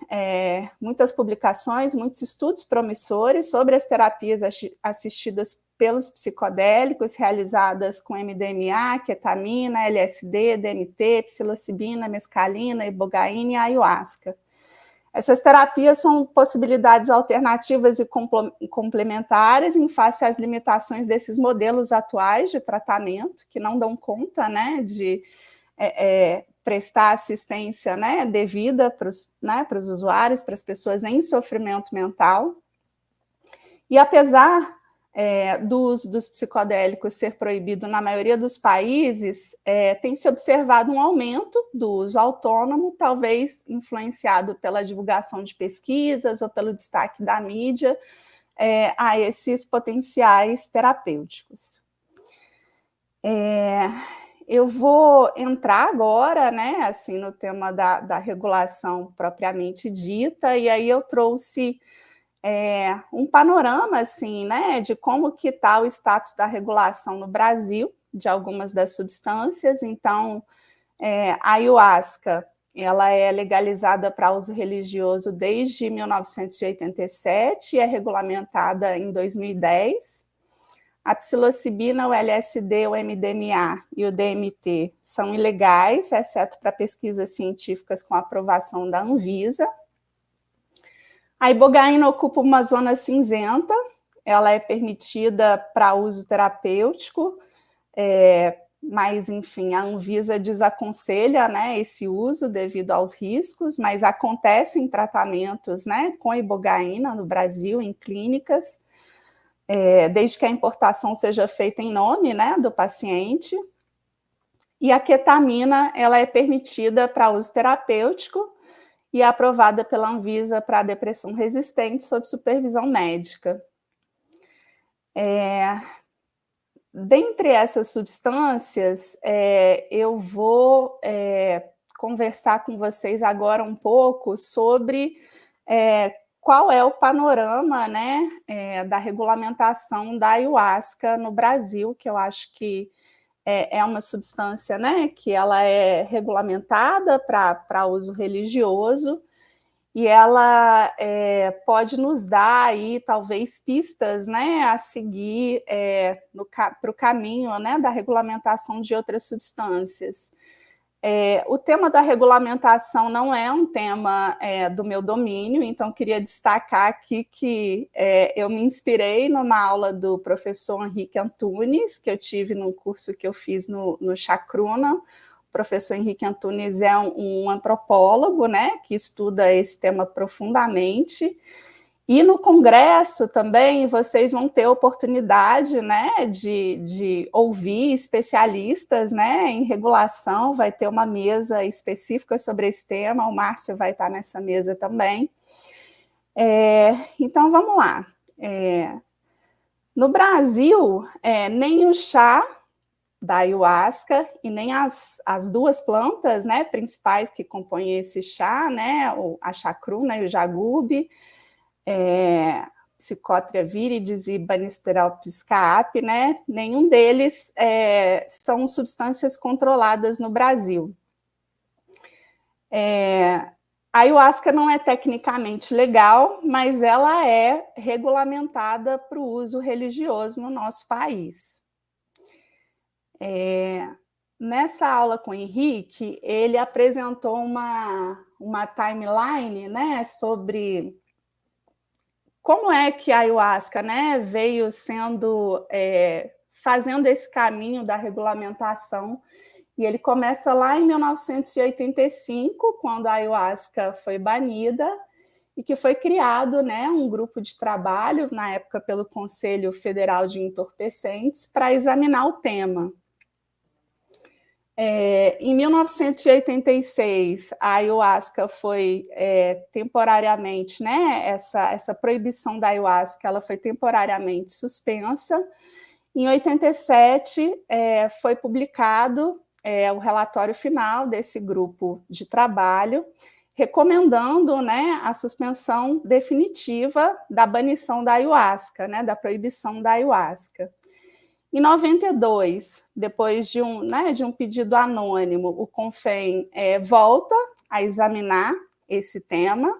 muitas publicações, muitos estudos promissores sobre as terapias assistidas pelos psicodélicos, realizadas com MDMA, ketamina, LSD, DMT, psilocibina, mescalina, ibogaína e ayahuasca. Essas terapias são possibilidades alternativas e complementares em face às limitações desses modelos atuais de tratamento, que não dão conta, né, de prestar assistência, né, devida para os usuários, para as pessoas em sofrimento mental. E apesar do uso dos psicodélicos ser proibido na maioria dos países, tem se observado um aumento do uso autônomo, talvez influenciado pela divulgação de pesquisas ou pelo destaque da mídia a esses potenciais terapêuticos. Eu vou entrar agora, né, assim, no tema da regulação propriamente dita, e aí eu trouxe um panorama, assim, né, de como que está o status da regulação no Brasil, de algumas das substâncias. Então, a ayahuasca, ela é legalizada para uso religioso desde 1987 e é regulamentada em 2010. A psilocibina, o LSD, o MDMA e o DMT são ilegais, exceto para pesquisas científicas com aprovação da Anvisa. A ibogaína ocupa uma zona cinzenta, ela é permitida para uso terapêutico, mas, enfim, a Anvisa desaconselha, né, esse uso devido aos riscos, mas acontecem tratamentos, né, com ibogaína no Brasil, em clínicas, desde que a importação seja feita em nome, né, do paciente. E a ketamina, ela é permitida para uso terapêutico, e é aprovada pela Anvisa para depressão resistente sob supervisão médica. Dentre essas substâncias, eu vou conversar com vocês agora um pouco sobre qual é o panorama, né, da regulamentação da ayahuasca no Brasil, que eu acho que é uma substância, né, que ela é regulamentada para uso religioso e ela pode nos dar aí talvez pistas, né, a seguir para o caminho, né, da regulamentação de outras substâncias. O tema da regulamentação não é um tema do meu domínio, então queria destacar aqui que eu me inspirei numa aula do professor Henrique Antunes, que eu tive num curso que eu fiz no Chacruna. O professor Henrique Antunes é um antropólogo, né, que estuda esse tema profundamente. E no congresso também vocês vão ter oportunidade, né, de ouvir especialistas, né, em regulação, vai ter uma mesa específica sobre esse tema, o Márcio vai estar nessa mesa também. Então, vamos lá. No Brasil, nem o chá da ayahuasca e nem as duas plantas, né, principais que compõem esse chá, né, a chacruna e o jagube, Psychotria viridis e Banisterial piscape, né? Nenhum deles são substâncias controladas no Brasil. A ayahuasca não é tecnicamente legal, mas ela é regulamentada para o uso religioso no nosso país. Nessa aula com o Henrique, ele apresentou uma timeline, né, sobre como é que a ayahuasca, né, veio fazendo esse caminho da regulamentação. E ele começa lá em 1985, quando a ayahuasca foi banida, e que foi criado, né, um grupo de trabalho, na época pelo Conselho Federal de Entorpecentes, para examinar o tema. Em 1986, a ayahuasca foi temporariamente, né? Essa proibição da ayahuasca, ela foi temporariamente suspensa. Em 87, foi publicado o relatório final desse grupo de trabalho, recomendando, né, a suspensão definitiva da banição da ayahuasca, né, da proibição da ayahuasca. Em 92, depois de um pedido anônimo, o CONFEM volta a examinar esse tema.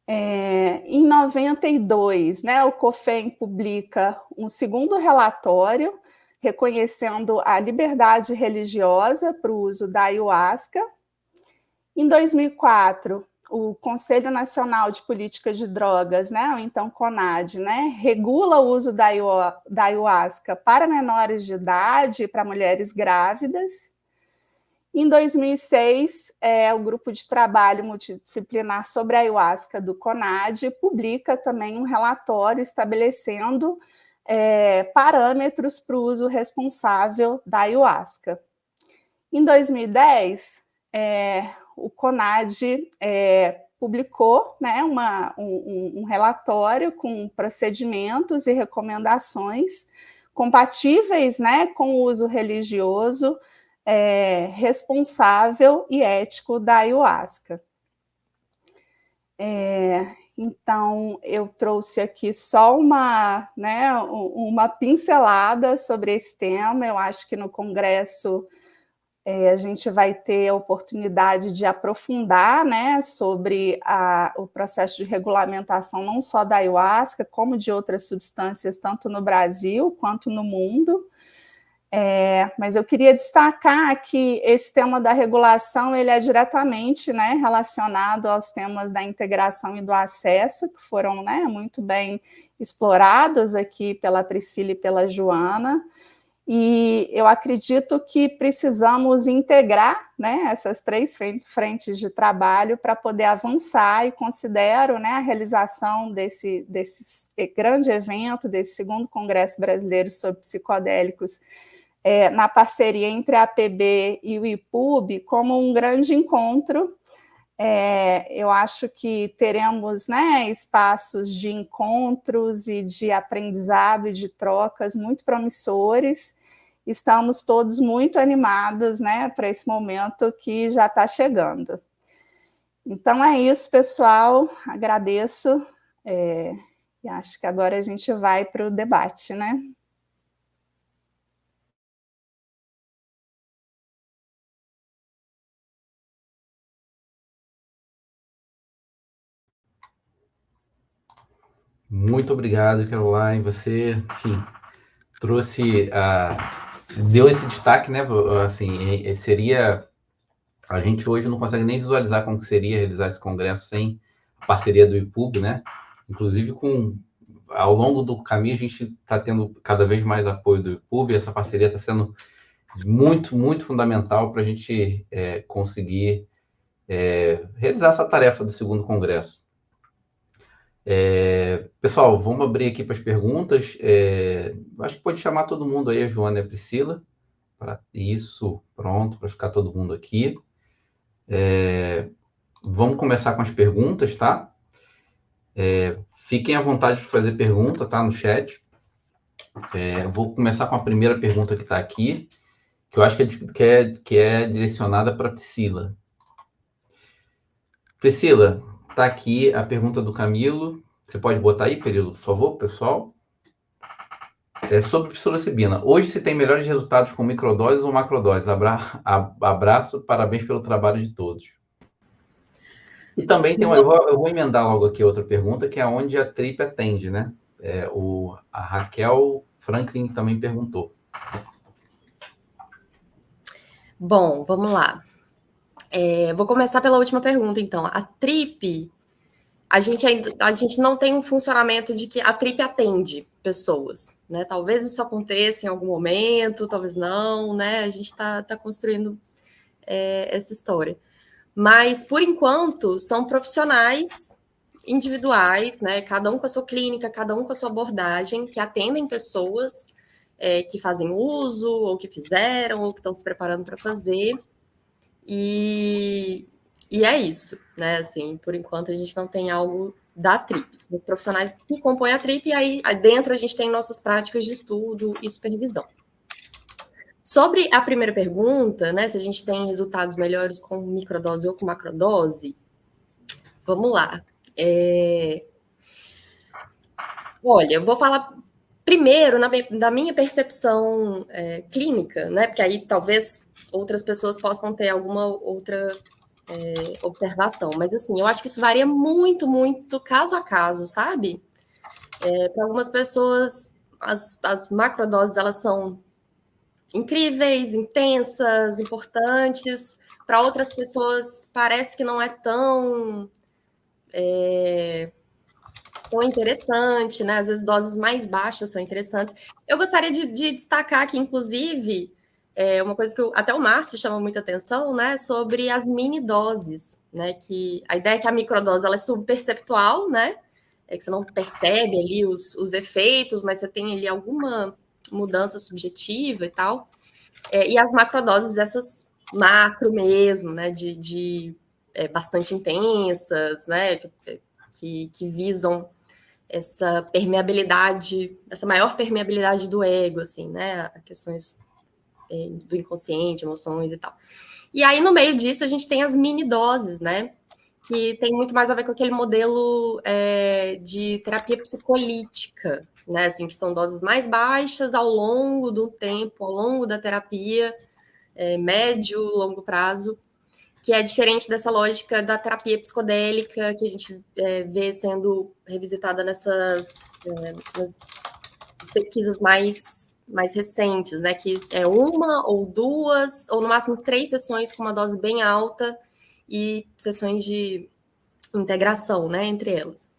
Em 92, né, o CONFEM publica um segundo relatório reconhecendo a liberdade religiosa para o uso da ayahuasca. Em 2004, o Conselho Nacional de Política de Drogas, né, ou então CONAD, né, regula o uso da ayahuasca para menores de idade e para mulheres grávidas. Em 2006, o Grupo de Trabalho Multidisciplinar sobre a Ayahuasca do CONAD publica também um relatório estabelecendo parâmetros para o uso responsável da ayahuasca. Em 2010, o CONAD publicou, né, um relatório com procedimentos e recomendações compatíveis, né, com o uso religioso, responsável e ético da ayahuasca. Então, eu trouxe aqui só uma pincelada sobre esse tema. Eu acho que no Congresso a gente vai ter a oportunidade de aprofundar, né, sobre o processo de regulamentação não só da ayahuasca, como de outras substâncias, tanto no Brasil quanto no mundo. Mas eu queria destacar que esse tema da regulação ele é diretamente, né, relacionado aos temas da integração e do acesso, que foram, né, muito bem explorados aqui pela Priscila e pela Joana, e eu acredito que precisamos integrar, né, essas três frentes de trabalho para poder avançar, e considero, né, a realização desse grande evento, desse segundo Congresso Brasileiro sobre Psicodélicos, na parceria entre a APB e o IPUB, como um grande encontro. Eu acho que teremos, né, espaços de encontros e de aprendizado e de trocas muito promissores. Estamos todos muito animados, né, para esse momento que já está chegando. Então é isso, pessoal. Agradeço. E acho que agora a gente vai para o debate, né? Muito obrigado, Caroline. Você, enfim, deu esse destaque, né? Assim, seria... A gente hoje não consegue nem visualizar como que seria realizar esse congresso sem a parceria do IPUB, né? Inclusive, ao longo do caminho, a gente está tendo cada vez mais apoio do IPUB, e essa parceria está sendo muito, muito fundamental para a gente conseguir realizar essa tarefa do segundo congresso. Pessoal, vamos abrir aqui para as perguntas. Acho que pode chamar todo mundo aí, a Joana e a Priscila. Isso, pronto, para ficar todo mundo aqui. Vamos começar com as perguntas, tá? Fiquem à vontade de fazer pergunta, tá? No chat. Vou começar com a primeira pergunta que está aqui, que eu acho que é direcionada para a Priscila. Priscila, está aqui a pergunta do Camilo. Você pode botar aí, Período, por favor, pessoal? Sobre psilocibina. Hoje se tem melhores resultados com microdoses ou macrodoses? Abraço, parabéns pelo trabalho de todos. E também eu vou emendar logo aqui outra pergunta, que é onde a TRIP atende, né? A Raquel Franklin também perguntou. Bom, vamos lá. Vou começar pela última pergunta, então. A TRIP, a gente não tem um funcionamento de que a TRIP atende pessoas, né? Talvez isso aconteça em algum momento, talvez não, né? A gente está construindo essa história. Mas, por enquanto, são profissionais individuais, né? Cada um com a sua clínica, cada um com a sua abordagem, que atendem pessoas que fazem uso, ou que fizeram, ou que estão se preparando para fazer. E é isso, né? Assim, por enquanto a gente não tem algo da TRIP. São os profissionais que compõem a TRIP, e aí dentro a gente tem nossas práticas de estudo e supervisão. Sobre a primeira pergunta, né? Se a gente tem resultados melhores com microdose ou com macrodose, vamos lá. Olha, eu vou falar primeiro da minha percepção clínica, né? Porque aí talvez outras pessoas possam ter alguma outra observação. Mas assim, eu acho que isso varia muito, muito caso a caso, sabe? Para algumas pessoas, as macrodoses elas são incríveis, intensas, importantes. Para outras pessoas parece que não é tão interessante, né? Às vezes doses mais baixas são interessantes. Eu gostaria de destacar aqui, inclusive, uma coisa que até o Márcio chama muita atenção, né? Sobre as mini doses, né? Que a ideia é que a microdose ela é subperceptual, né? É que você não percebe ali os efeitos, mas você tem ali alguma mudança subjetiva e tal. E as macrodoses, essas macro mesmo, né? De bastante intensas, né? Que visam essa permeabilidade, essa maior permeabilidade do ego, assim, né? A questões do inconsciente, emoções e tal. E aí, no meio disso, a gente tem as mini doses, né? Que tem muito mais a ver com aquele modelo de terapia psicolítica, né? Assim, que são doses mais baixas ao longo do tempo, ao longo da terapia, médio, longo prazo, que é diferente dessa lógica da terapia psicodélica que a gente vê sendo revisitada nas pesquisas mais recentes, né? Que é uma ou duas, ou no máximo 3 sessões com uma dose bem alta e sessões de integração, né, entre elas.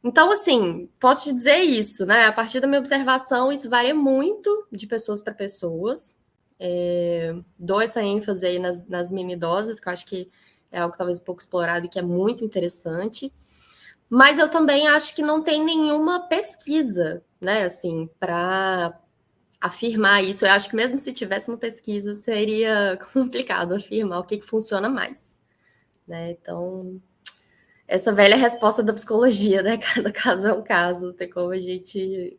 Então, assim, posso te dizer isso, né? A partir da minha observação, isso varia muito de pessoas para pessoas. Dou essa ênfase aí nas mini doses, que eu acho que é algo talvez um pouco explorado e que é muito interessante. Mas eu também acho que não tem nenhuma pesquisa, né, assim, para afirmar isso. Eu acho que mesmo se tivesse uma pesquisa, seria complicado afirmar o que funciona mais, né? Então, essa velha resposta da psicologia, né? Cada caso é um caso, tem como a gente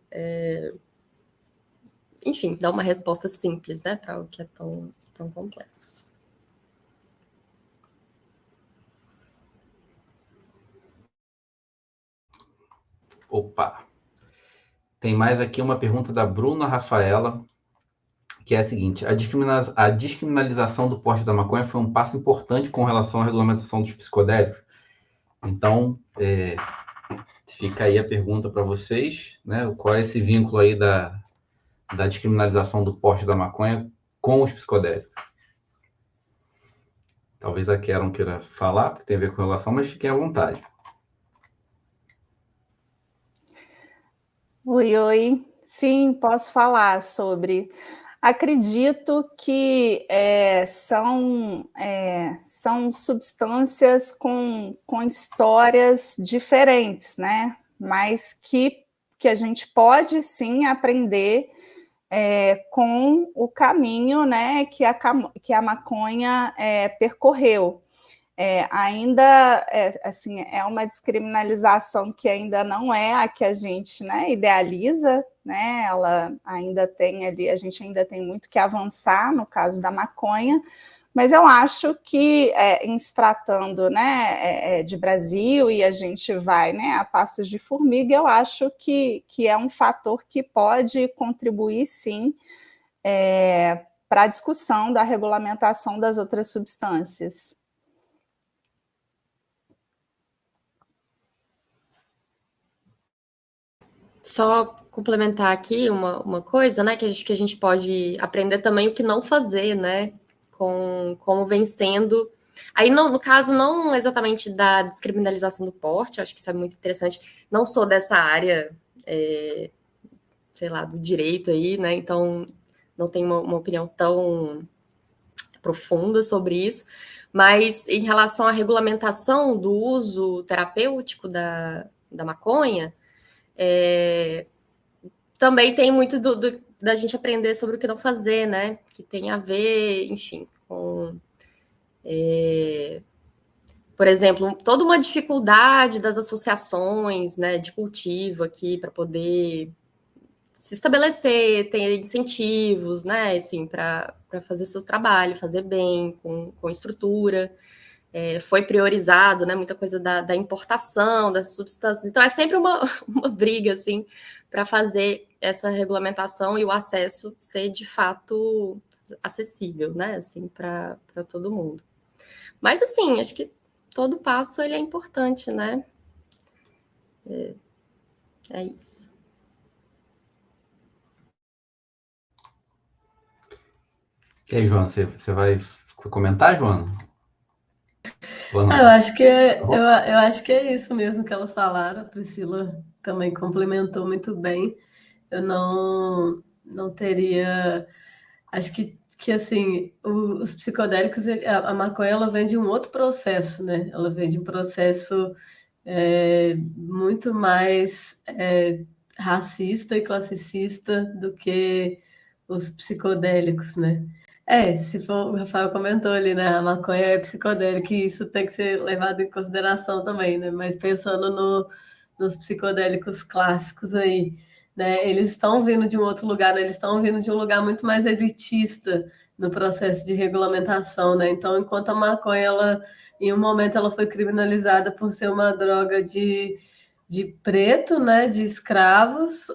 enfim, dar uma resposta simples, né, para algo que é tão complexo. Opa! Tem mais aqui uma pergunta da Bruna Rafaela, que é a seguinte: a descriminalização do porte da maconha foi um passo importante com relação à regulamentação dos psicodélicos? Então, fica aí a pergunta para vocês, né? Qual é esse vínculo aí da descriminalização do porte da maconha com os psicodélicos? Talvez a Keron queira falar, porque tem a ver com relação, mas fiquem à vontade. Oi. Sim, posso falar sobre. Acredito que são substâncias com histórias diferentes, né? Mas que a gente pode sim aprender com o caminho, né, que a maconha percorreu. Ainda assim, é uma descriminalização que ainda não é a que a gente, né, idealiza, né? Ela ainda tem ali, a gente ainda tem muito que avançar no caso da maconha, mas eu acho que em se tratando, né, de Brasil, e a gente vai, né, a passos de formiga, eu acho que é um fator que pode contribuir sim para a discussão da regulamentação das outras substâncias. Só complementar aqui uma coisa, né, que a gente pode aprender também o que não fazer, né, com como vem sendo. Aí, não, no caso, não exatamente da descriminalização do porte, acho que isso é muito interessante. Não sou dessa área, sei lá, do direito aí, né, então não tenho uma opinião tão profunda sobre isso. Mas em relação à regulamentação do uso terapêutico da maconha, também tem muito da gente aprender sobre o que não fazer, né? Que tem a ver, enfim, com... por exemplo, toda uma dificuldade das associações, né, de cultivo aqui para poder se estabelecer, ter incentivos, né, assim, para fazer seu trabalho, fazer bem, com estrutura. Foi priorizado, né, muita coisa da importação das substâncias. Então, é sempre uma briga, assim, para fazer essa regulamentação e o acesso ser, de fato, acessível, né, assim, para todo mundo. Mas, assim, acho que todo passo ele é importante, né? É isso. E aí, Joana, você vai comentar, Joana? Eu acho que eu acho que é isso mesmo que elas falaram. A Priscila também complementou muito bem. Eu não teria. Acho que assim, os psicodélicos, a maconha, ela vem de um outro processo, né? Ela vem de um processo muito mais racista e classicista do que os psicodélicos, né? Se for, o Rafael comentou ali, né? A maconha é psicodélica e isso tem que ser levado em consideração também, né? Mas pensando nos psicodélicos clássicos aí, né? Eles estão vindo de um outro lugar, né? Eles estão vindo de um lugar muito mais elitista no processo de regulamentação, né? Então, enquanto a maconha, em um momento, ela foi criminalizada por ser uma droga de preto, né? De escravos,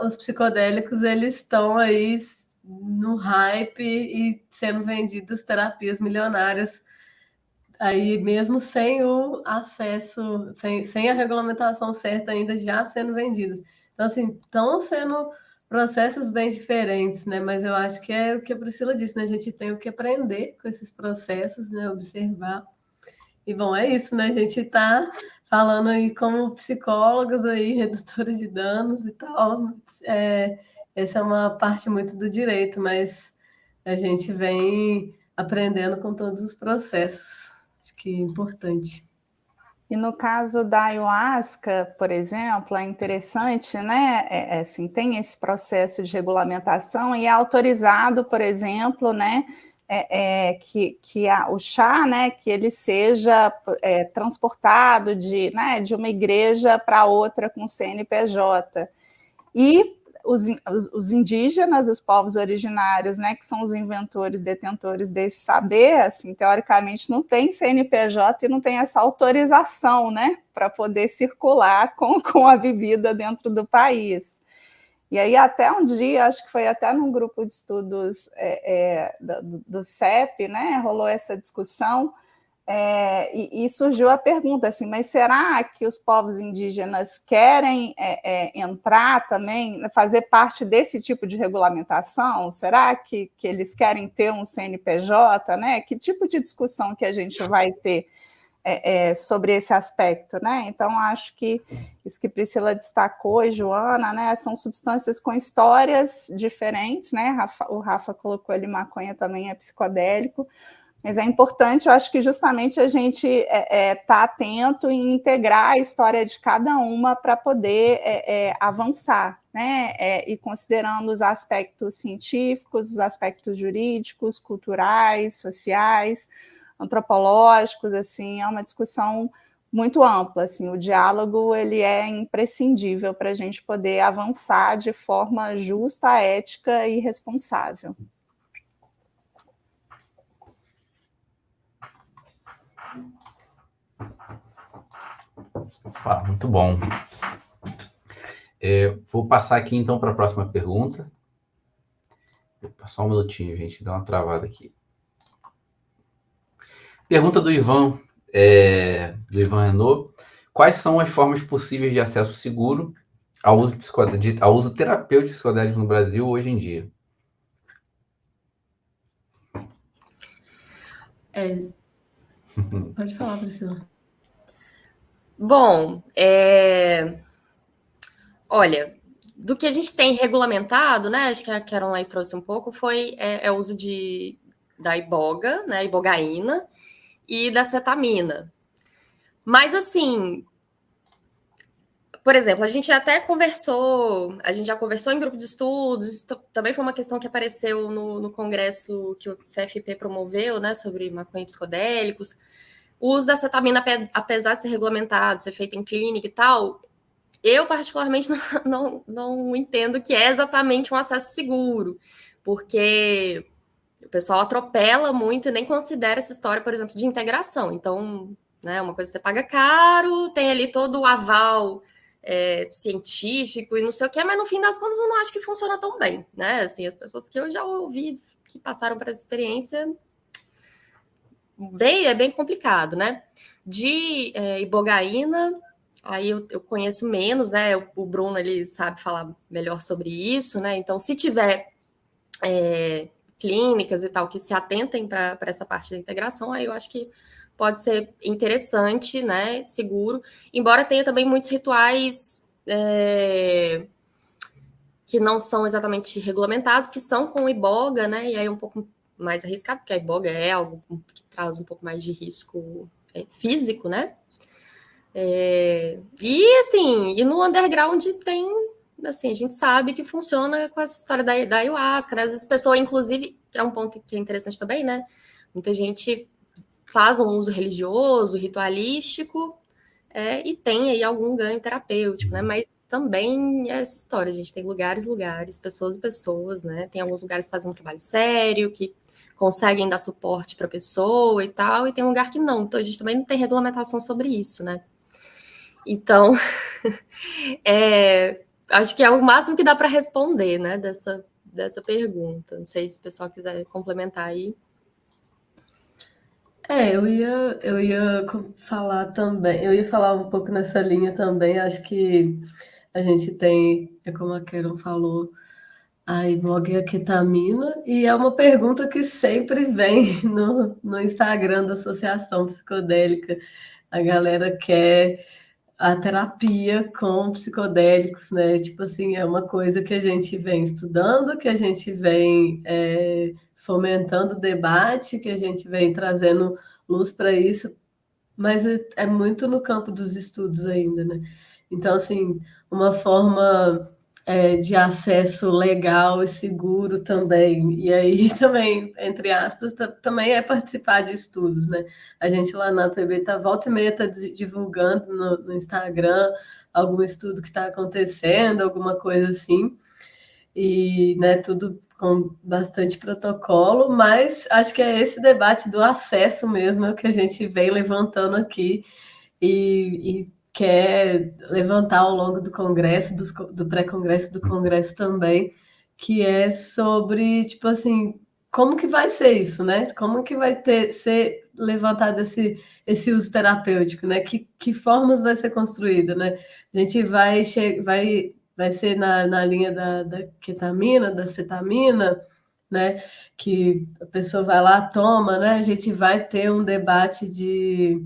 os psicodélicos, eles estão aí no hype e sendo vendidas terapias milionárias aí mesmo sem o acesso, sem a regulamentação certa ainda já sendo vendidos. Então, assim, estão sendo processos bem diferentes, né? Mas eu acho que é o que a Priscila disse, né? A gente tem o que aprender com esses processos, né? Observar. E, bom, é isso, né? A gente está falando aí como psicólogos aí, redutores de danos e tal. Essa é uma parte muito do direito, mas a gente vem aprendendo com todos os processos. Acho que é importante. E no caso da ayahuasca, por exemplo, é interessante, né? Assim, tem esse processo de regulamentação e é autorizado, por exemplo, né? O chá, né? Que ele seja transportado de uma igreja para outra com CNPJ. E os indígenas, os povos originários, né, que são os inventores, detentores desse saber, assim, teoricamente não tem CNPJ e não tem essa autorização, né, para poder circular com a bebida dentro do país. E aí até um dia, acho que foi até num grupo de estudos do CEP, né, rolou essa discussão, e surgiu a pergunta assim, mas será que os povos indígenas querem entrar também, fazer parte desse tipo de regulamentação? Será que eles querem ter um CNPJ? Né? Que tipo de discussão que a gente vai ter sobre esse aspecto? Né? Então, acho que isso que Priscila destacou e Joana, né, são substâncias com histórias diferentes, né? O Rafa colocou ali maconha também é psicodélico, mas é importante, eu acho que justamente a gente tá atento em integrar a história de cada uma para poder avançar, né? E considerando os aspectos científicos, os aspectos jurídicos, culturais, sociais, antropológicos, assim, é uma discussão muito ampla, assim, o diálogo ele é imprescindível para a gente poder avançar de forma justa, ética e responsável. Opa, muito bom. Vou passar aqui, então, para a próxima pergunta. Só um minutinho, gente, dá uma travada aqui. Pergunta do Ivan Renault. Quais são as formas possíveis de acesso seguro ao uso terapêutico de psicodélicos no Brasil hoje em dia? Pode falar, Priscila. Bom, olha, do que a gente tem regulamentado, né? Acho que a Caroline trouxe um pouco, foi o uso da iboga, né? Ibogaína e da cetamina. Mas assim, por exemplo, a gente já conversou em grupo de estudos, isso também foi uma questão que apareceu no congresso que o CFP promoveu, né, sobre maconha e psicodélicos. O uso da cetamina, apesar de ser regulamentado, ser feito em clínica e tal, eu particularmente não entendo que é exatamente um acesso seguro, porque o pessoal atropela muito e nem considera essa história, por exemplo, de integração. Então, né, uma coisa que você paga caro, tem ali todo o aval científico e não sei o que, mas no fim das contas eu não acho que funciona tão bem, né? Assim, as pessoas que eu já ouvi que passaram por essa experiência, é bem complicado, né? De ibogaína, aí eu conheço menos, né? O Bruno, ele sabe falar melhor sobre isso, né? Então, se tiver clínicas e tal que se atentem para essa parte da integração, aí eu acho que pode ser interessante, né? Seguro, embora tenha também muitos rituais que não são exatamente regulamentados, que são com iboga, né? E aí é um pouco mais arriscado, porque a iboga é algo que traz um pouco mais de risco físico, né? E assim, e no underground tem, assim, a gente sabe que funciona com essa história da ayahuasca, né? Às vezes a pessoa, inclusive, é um ponto que é interessante também, né? Muita gente faz um uso religioso, ritualístico, e tem aí algum ganho terapêutico, né? Mas também é essa história, a gente tem lugares, pessoas e pessoas, né? Tem alguns lugares que fazem um trabalho sério, que conseguem dar suporte para a pessoa e tal, e tem lugar que não. Então a gente também não tem regulamentação sobre isso, né? Então, acho que é o máximo que dá para responder, né, dessa pergunta. Não sei se o pessoal quiser complementar aí. Eu ia falar também, eu ia falar um pouco nessa linha também, acho que a gente tem, como a Karen falou, a iboga e a ketamina, e é uma pergunta que sempre vem no Instagram da Associação Psicodélica. A galera quer a terapia com psicodélicos, né? Tipo assim, é uma coisa que a gente vem estudando, que a gente vem fomentando debate, que a gente vem trazendo luz para isso, mas é muito no campo dos estudos ainda, né? Então, assim, uma forma de acesso legal e seguro também, e aí também, entre aspas, também é participar de estudos, né? A gente lá na PB volta e meia tá divulgando no Instagram algum estudo que está acontecendo, alguma coisa assim, e né, tudo com bastante protocolo, mas acho que é esse debate do acesso mesmo que a gente vem levantando aqui e quer levantar ao longo do Congresso, do pré-Congresso, do Congresso também, que é sobre, tipo assim, como que vai ser isso, né? Como que vai ser levantado esse uso terapêutico, né? Que formas vai ser construída, né? A gente vai ser na linha da ketamina, da cetamina, né? Que a pessoa vai lá, toma, né? A gente vai ter um debate de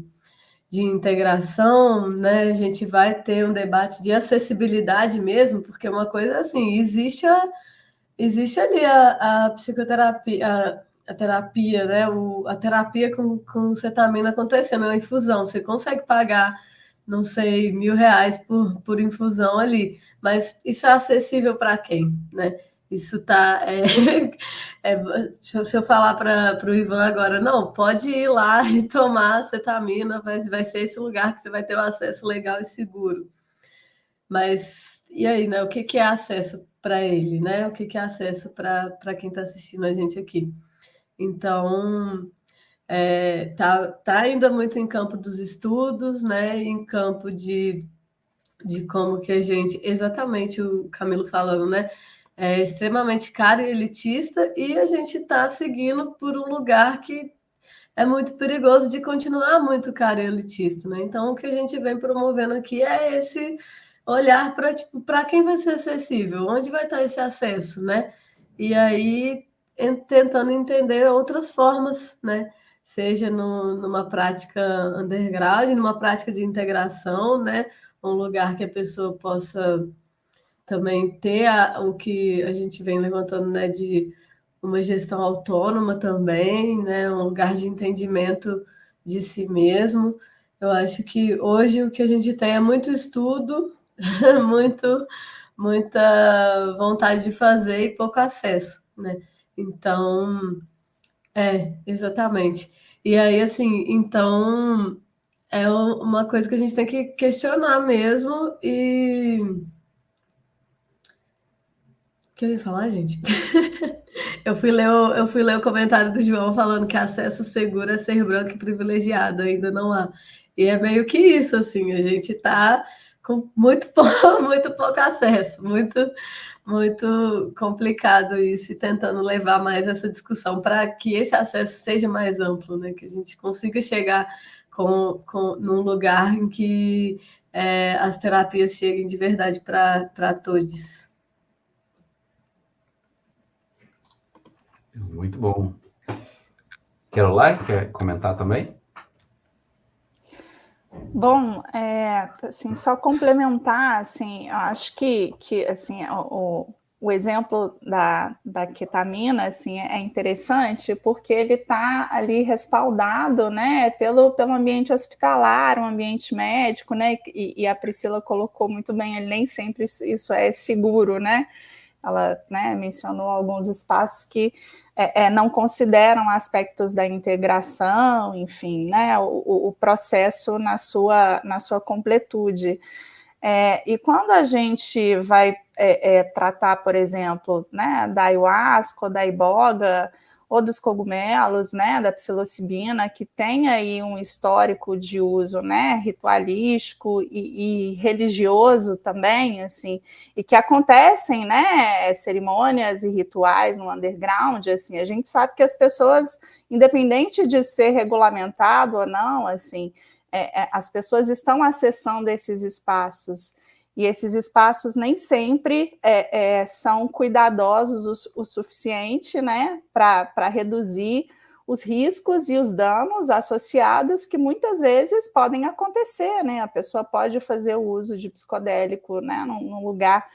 integração, né? A gente vai ter um debate de acessibilidade mesmo, porque uma coisa assim, existe ali a psicoterapia, a terapia, né? A terapia com cetamina acontecendo, é uma infusão. Você consegue pagar, não sei, R$1.000 por infusão ali, mas isso é acessível para quem, né? Isso tá. Se eu falar para o Ivan agora, não, pode ir lá e tomar cetamina, vai ser esse lugar que você vai ter o acesso legal e seguro. Mas e aí, né? O que é acesso para ele, né? O que é acesso para quem está assistindo a gente aqui? Então, tá ainda muito em campo dos estudos, né? Em campo de como que a gente, exatamente o Camilo falando, né? É extremamente caro e elitista, e a gente está seguindo por um lugar que é muito perigoso de continuar muito caro e elitista, né? Então, o que a gente vem promovendo aqui é esse olhar para tipo, quem vai ser acessível, onde vai estar esse acesso, né? E aí, tentando entender outras formas, né? Seja numa prática underground, numa prática de integração, né? Um lugar que a pessoa possa também ter o que a gente vem levantando, né? De uma gestão autônoma também, né? Um lugar de entendimento de si mesmo. Eu acho que hoje o que a gente tem é muito estudo, muito, muita vontade de fazer e pouco acesso, né? Então, exatamente. E aí, assim, então é uma coisa que a gente tem que questionar mesmo. E o que eu ia falar, gente? Eu fui ler o comentário do João falando que acesso seguro é ser branco e privilegiado, ainda não há. E é meio que isso, assim, a gente está com muito pouco acesso, muito complicado isso, e tentando levar mais essa discussão para que esse acesso seja mais amplo, né? Que a gente consiga chegar num lugar em que as terapias cheguem de verdade para todos. Muito bom. Caroline, quer comentar também? Bom, assim, só complementar, assim, eu acho que assim, o exemplo da ketamina, assim, é interessante porque ele está ali respaldado, né, pelo ambiente hospitalar, um ambiente médico, né, e a Priscila colocou muito bem, ele nem sempre isso é seguro, né. Ela, né, mencionou alguns espaços que não consideram aspectos da integração, enfim, né, o processo na sua completude. E quando a gente vai tratar, por exemplo, né, da ayahuasca ou da iboga, ou dos cogumelos, né, da psilocibina, que tem aí um histórico de uso, né, ritualístico e religioso também, assim, e que acontecem, né, cerimônias e rituais no underground, assim, a gente sabe que as pessoas, independente de ser regulamentado ou não, assim, as pessoas estão acessando esses espaços. E esses espaços nem sempre são cuidadosos o suficiente, né, para reduzir os riscos e os danos associados que muitas vezes podem acontecer, né? A pessoa pode fazer o uso de psicodélico, né, num lugar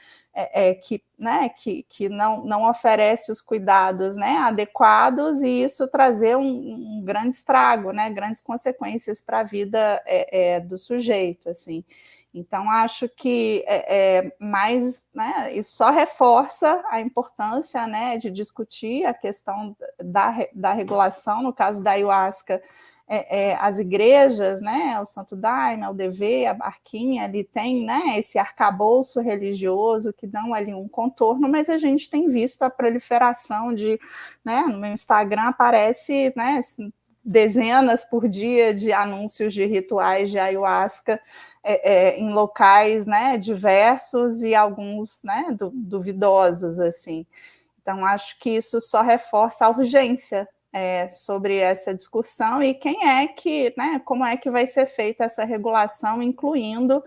que não oferece os cuidados, né, adequados, e isso trazer um grande estrago, né, grandes consequências para a vida do sujeito, assim. Então, acho que mais, né, isso só reforça a importância, né, de discutir a questão da regulação. No caso da ayahuasca, as igrejas, né, o Santo Daime, o DV, a Barquinha, ali tem, né, esse arcabouço religioso que dão ali um contorno, mas a gente tem visto a proliferação de, né, no meu Instagram aparece, né, dezenas por dia de anúncios de rituais de ayahuasca em locais, né, diversos e alguns, né, duvidosos, assim. Então, acho que isso só reforça a urgência sobre essa discussão e quem é que, né, como é que vai ser feita essa regulação, incluindo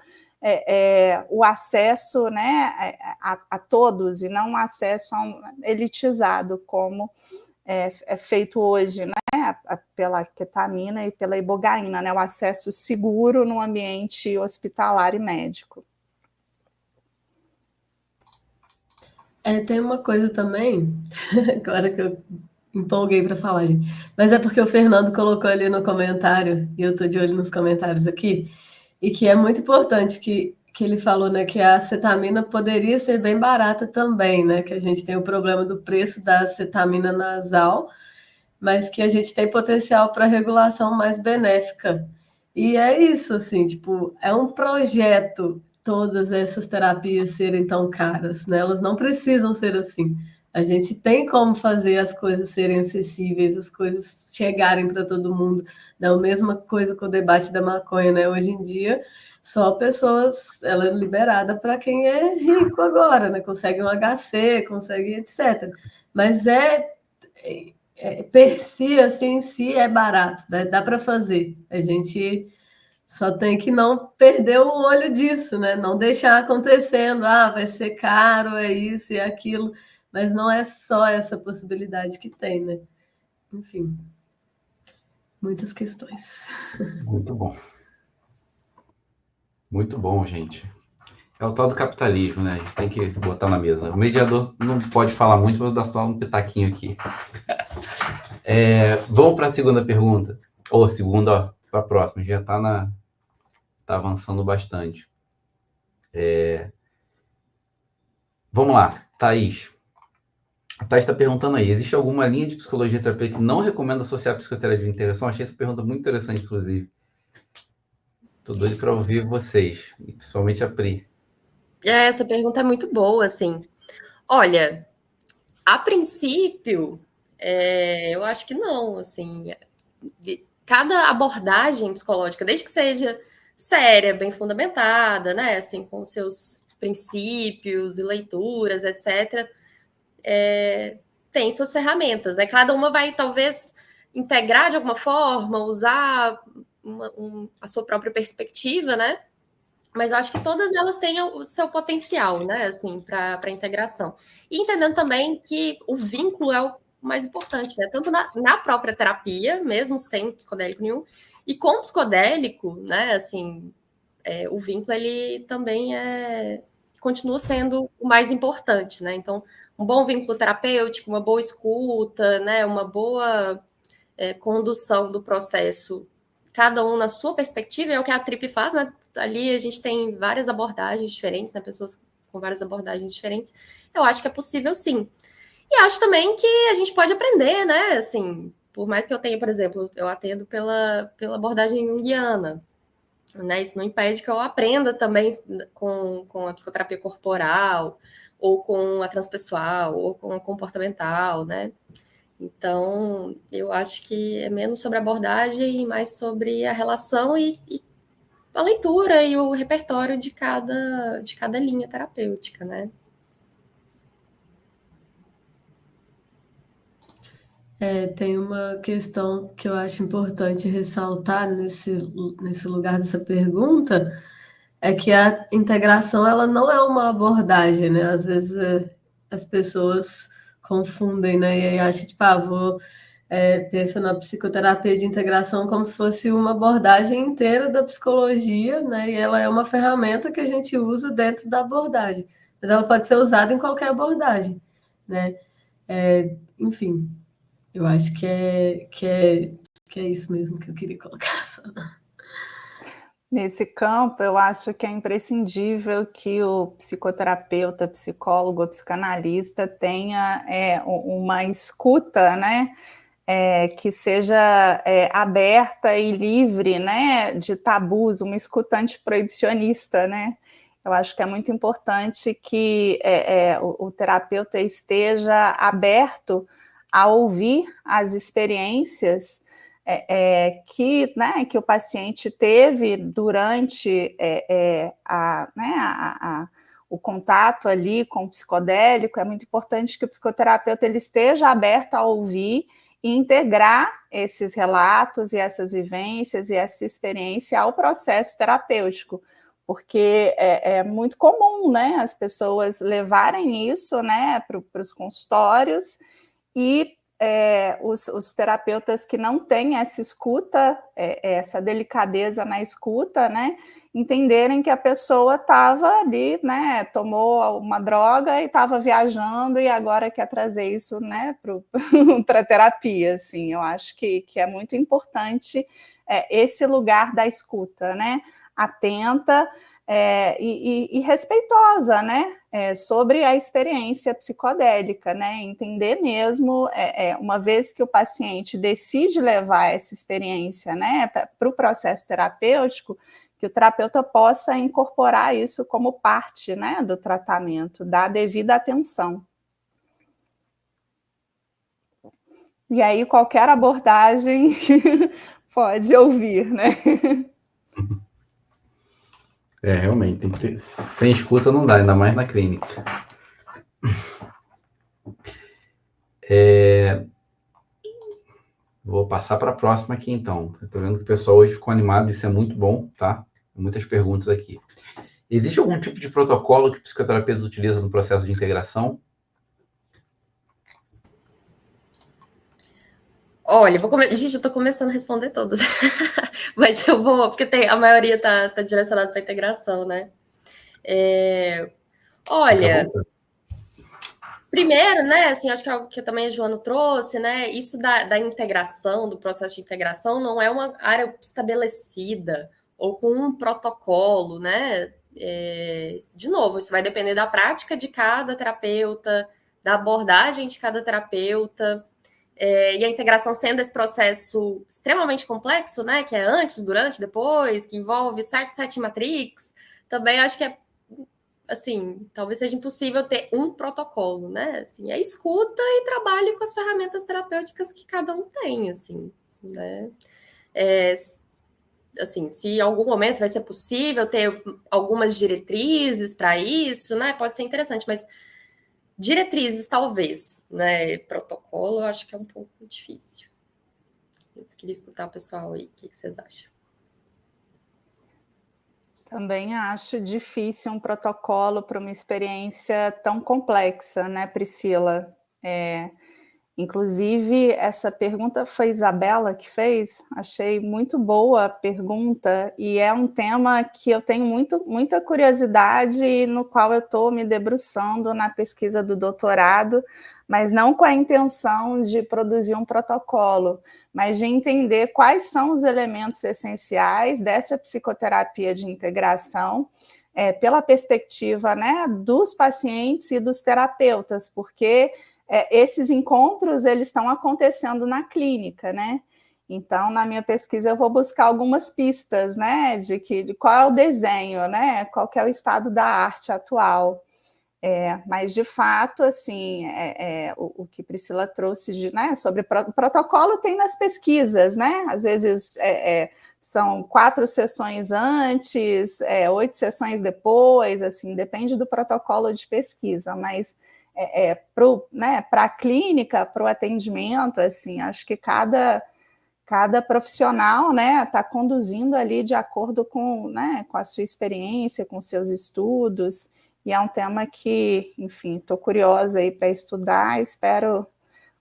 o acesso, né, a todos, e não um acesso elitizado, como é feito hoje, né, pela ketamina e pela ibogaína, né, o acesso seguro no ambiente hospitalar e médico. Tem uma coisa também, agora que eu empolguei para falar, gente, mas é porque o Fernando colocou ali no comentário, e eu estou de olho nos comentários aqui, e que é muito importante que ele falou, né, que a acetamina poderia ser bem barata também, né, que a gente tem o problema do preço da acetamina nasal, mas que a gente tem potencial para regulação mais benéfica. E é isso, assim, tipo, é um projeto todas essas terapias serem tão caras, né? Elas não precisam ser assim. A gente tem como fazer as coisas serem acessíveis, as coisas chegarem para todo mundo. É a mesma coisa com o debate da maconha, né? Hoje em dia, só pessoas, ela é liberada para quem é rico agora, né? Consegue um HC, consegue etc. Mas per si, assim, em si é barato, né? Dá para fazer. A gente só tem que não perder o olho disso, né? Não deixar acontecendo, vai ser caro, é isso e aquilo, mas não é só essa possibilidade que tem, né? Enfim, muitas questões. Muito bom. Muito bom, gente. É o tal do capitalismo, né? A gente tem que botar na mesa. O mediador não pode falar muito, mas vou dar só um pitaquinho aqui. Vamos para a segunda pergunta. Ou segunda, para a próxima. Já está avançando bastante. Vamos lá, Thaís. A Thaís está perguntando aí, existe alguma linha de psicologia terapêutica que não recomenda associar a psicoterapia de integração? Achei essa pergunta muito interessante, inclusive. Estou doido para ouvir vocês, e principalmente a Pri. Essa pergunta é muito boa, assim. Olha, a princípio, eu acho que não, assim. Cada abordagem psicológica, desde que seja séria, bem fundamentada, né, assim, com seus princípios e leituras, etc., tem suas ferramentas, né? Cada uma vai, talvez, integrar de alguma forma, usar a sua própria perspectiva, né? Mas eu acho que todas elas têm o seu potencial, né, assim, para integração. E entendendo também que o vínculo é o mais importante, né? Tanto na própria terapia, mesmo sem psicodélico nenhum, e com psicodélico, né, assim, o vínculo, ele também continua sendo o mais importante, né? Então, um bom vínculo terapêutico, uma boa escuta, né, uma boa condução do processo, cada um na sua perspectiva, é o que a Trip faz, né? Ali a gente tem várias abordagens diferentes, né? Pessoas com várias abordagens diferentes. Eu acho que é possível, sim. E acho também que a gente pode aprender, né? Assim, por mais que eu tenha, por exemplo, eu atendo pela abordagem junguiana, né? Isso não impede que eu aprenda também com a psicoterapia corporal, ou com a transpessoal, ou com a comportamental, né? Então, eu acho que é menos sobre a abordagem e mais sobre a relação e a leitura e o repertório de cada linha terapêutica, né? Tem uma questão que eu acho importante ressaltar nesse lugar dessa pergunta, é que a integração ela não é uma abordagem, né? Às vezes as pessoas confundem, né? E aí acham, tipo, pensa na psicoterapia de integração como se fosse uma abordagem inteira da psicologia, né? E ela é uma ferramenta que a gente usa dentro da abordagem, mas ela pode ser usada em qualquer abordagem, né? Enfim, eu acho que é isso mesmo que eu queria colocar. Nesse campo, eu acho que é imprescindível que o psicoterapeuta, psicólogo, psicanalista tenha uma escuta, né, que seja aberta e livre, né, de tabus, uma escuta antiproibicionista, né. Eu acho que é muito importante que o terapeuta esteja aberto a ouvir as experiências que o paciente teve durante o contato ali com o psicodélico. É muito importante que o psicoterapeuta ele esteja aberto a ouvir e integrar esses relatos e essas vivências e essa experiência ao processo terapêutico, porque é muito comum, né, as pessoas levarem isso, né, para os consultórios e os terapeutas que não têm essa escuta, essa delicadeza na escuta, né, entenderem que a pessoa estava ali, né, tomou uma droga e estava viajando e agora quer trazer isso, né, para a terapia, assim. Eu acho que é muito importante esse lugar da escuta, né, atenta e respeitosa, né, sobre a experiência psicodélica, né, entender mesmo, uma vez que o paciente decide levar essa experiência, né, para o processo terapêutico, que o terapeuta possa incorporar isso como parte, né, do tratamento, dar devida atenção. E aí qualquer abordagem pode ouvir, né? Realmente, tem que ter... sem escuta não dá, ainda mais na clínica. Vou passar para a próxima aqui, então. Estou vendo que o pessoal hoje ficou animado, isso é muito bom, tá? Muitas perguntas aqui. Existe algum tipo de protocolo que psicoterapeutas utilizam no processo de integração? Olha, gente, eu estou começando a responder todas, mas eu vou, porque a maioria tá direcionada para integração, né? Olha, primeiro, né, assim, acho que é algo que também a Joana trouxe, né, isso da integração, do processo de integração, não é uma área estabelecida ou com um protocolo, né, De novo, isso vai depender da prática de cada terapeuta, da abordagem de cada terapeuta, e a integração sendo esse processo extremamente complexo, né, que é antes, durante, depois, que envolve sete matrix, também acho que assim, talvez seja impossível ter um protocolo, né? Assim, escuta e trabalho com as ferramentas terapêuticas que cada um tem, assim, né? Assim, se em algum momento vai ser possível ter algumas diretrizes para isso, né? Pode ser interessante, mas diretrizes talvez, né? Protocolo eu acho que é um pouco difícil. Eu queria escutar o pessoal aí, o que vocês acham? Também acho difícil um protocolo para uma experiência tão complexa, né, Priscila? Inclusive, essa pergunta foi Isabela que fez, achei muito boa a pergunta, e é um tema que eu tenho muita curiosidade e no qual eu estou me debruçando na pesquisa do doutorado, mas não com a intenção de produzir um protocolo, mas de entender quais são os elementos essenciais dessa psicoterapia de integração, pela perspectiva, né, dos pacientes e dos terapeutas, porque esses encontros, eles estão acontecendo na clínica, né? Então, na minha pesquisa, eu vou buscar algumas pistas, né, de qual é o desenho, né, qual que é o estado da arte atual. Mas, de fato, assim, o que Priscila trouxe né, sobre protocolo tem nas pesquisas, né? Às vezes são 4 sessões antes, 8 sessões depois, assim, depende do protocolo de pesquisa, mas para a clínica, para o atendimento, assim, acho que cada profissional, né, está conduzindo ali de acordo com, né, com a sua experiência, com seus estudos, e é um tema que, enfim, estou curiosa aí para estudar, espero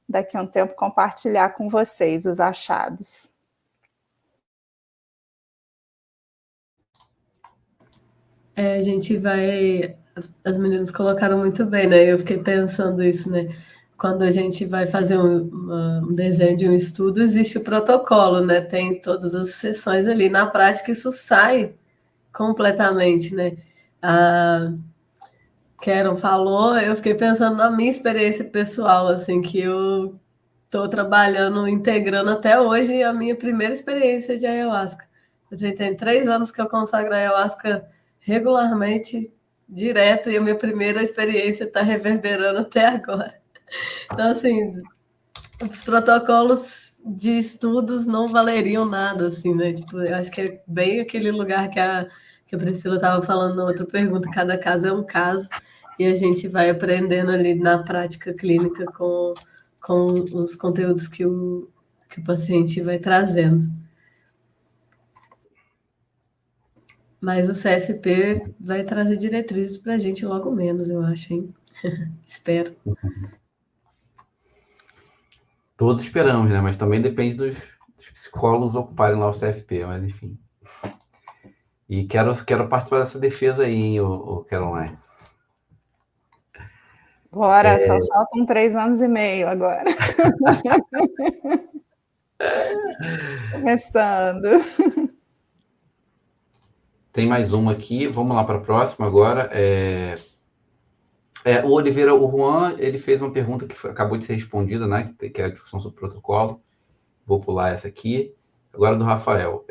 daqui a um tempo compartilhar com vocês os achados. A gente vai... As meninas colocaram muito bem, né? Eu fiquei pensando isso, né? Quando a gente vai fazer um desenho de um estudo, existe o protocolo, né? Tem todas as sessões ali. Na prática, isso sai completamente, né? A Karen falou, eu fiquei pensando na minha experiência pessoal, assim, que eu estou trabalhando, integrando até hoje a minha primeira experiência de ayahuasca. Tem 3 anos que eu consagro ayahuasca regularmente, direto, e a minha primeira experiência está reverberando até agora. Então, assim, os protocolos de estudos não valeriam nada, assim, né? Tipo, eu acho que é bem aquele lugar que a Priscila estava falando na outra pergunta, cada caso é um caso, e a gente vai aprendendo ali na prática clínica com os conteúdos que o paciente vai trazendo. Mas o CFP vai trazer diretrizes para a gente logo menos, eu acho, hein? Espero. Todos esperamos, né? Mas também depende dos psicólogos ocuparem lá o CFP, mas enfim. E quero participar dessa defesa aí, hein, o Caroline. Bora, só faltam 3 anos e meio agora. Começando. Tem mais uma aqui, vamos lá para a próxima agora. O Oliveira, o Juan, ele fez uma pergunta que acabou de ser respondida, né? Que é a discussão sobre o protocolo. Vou pular essa aqui. Agora do Rafael.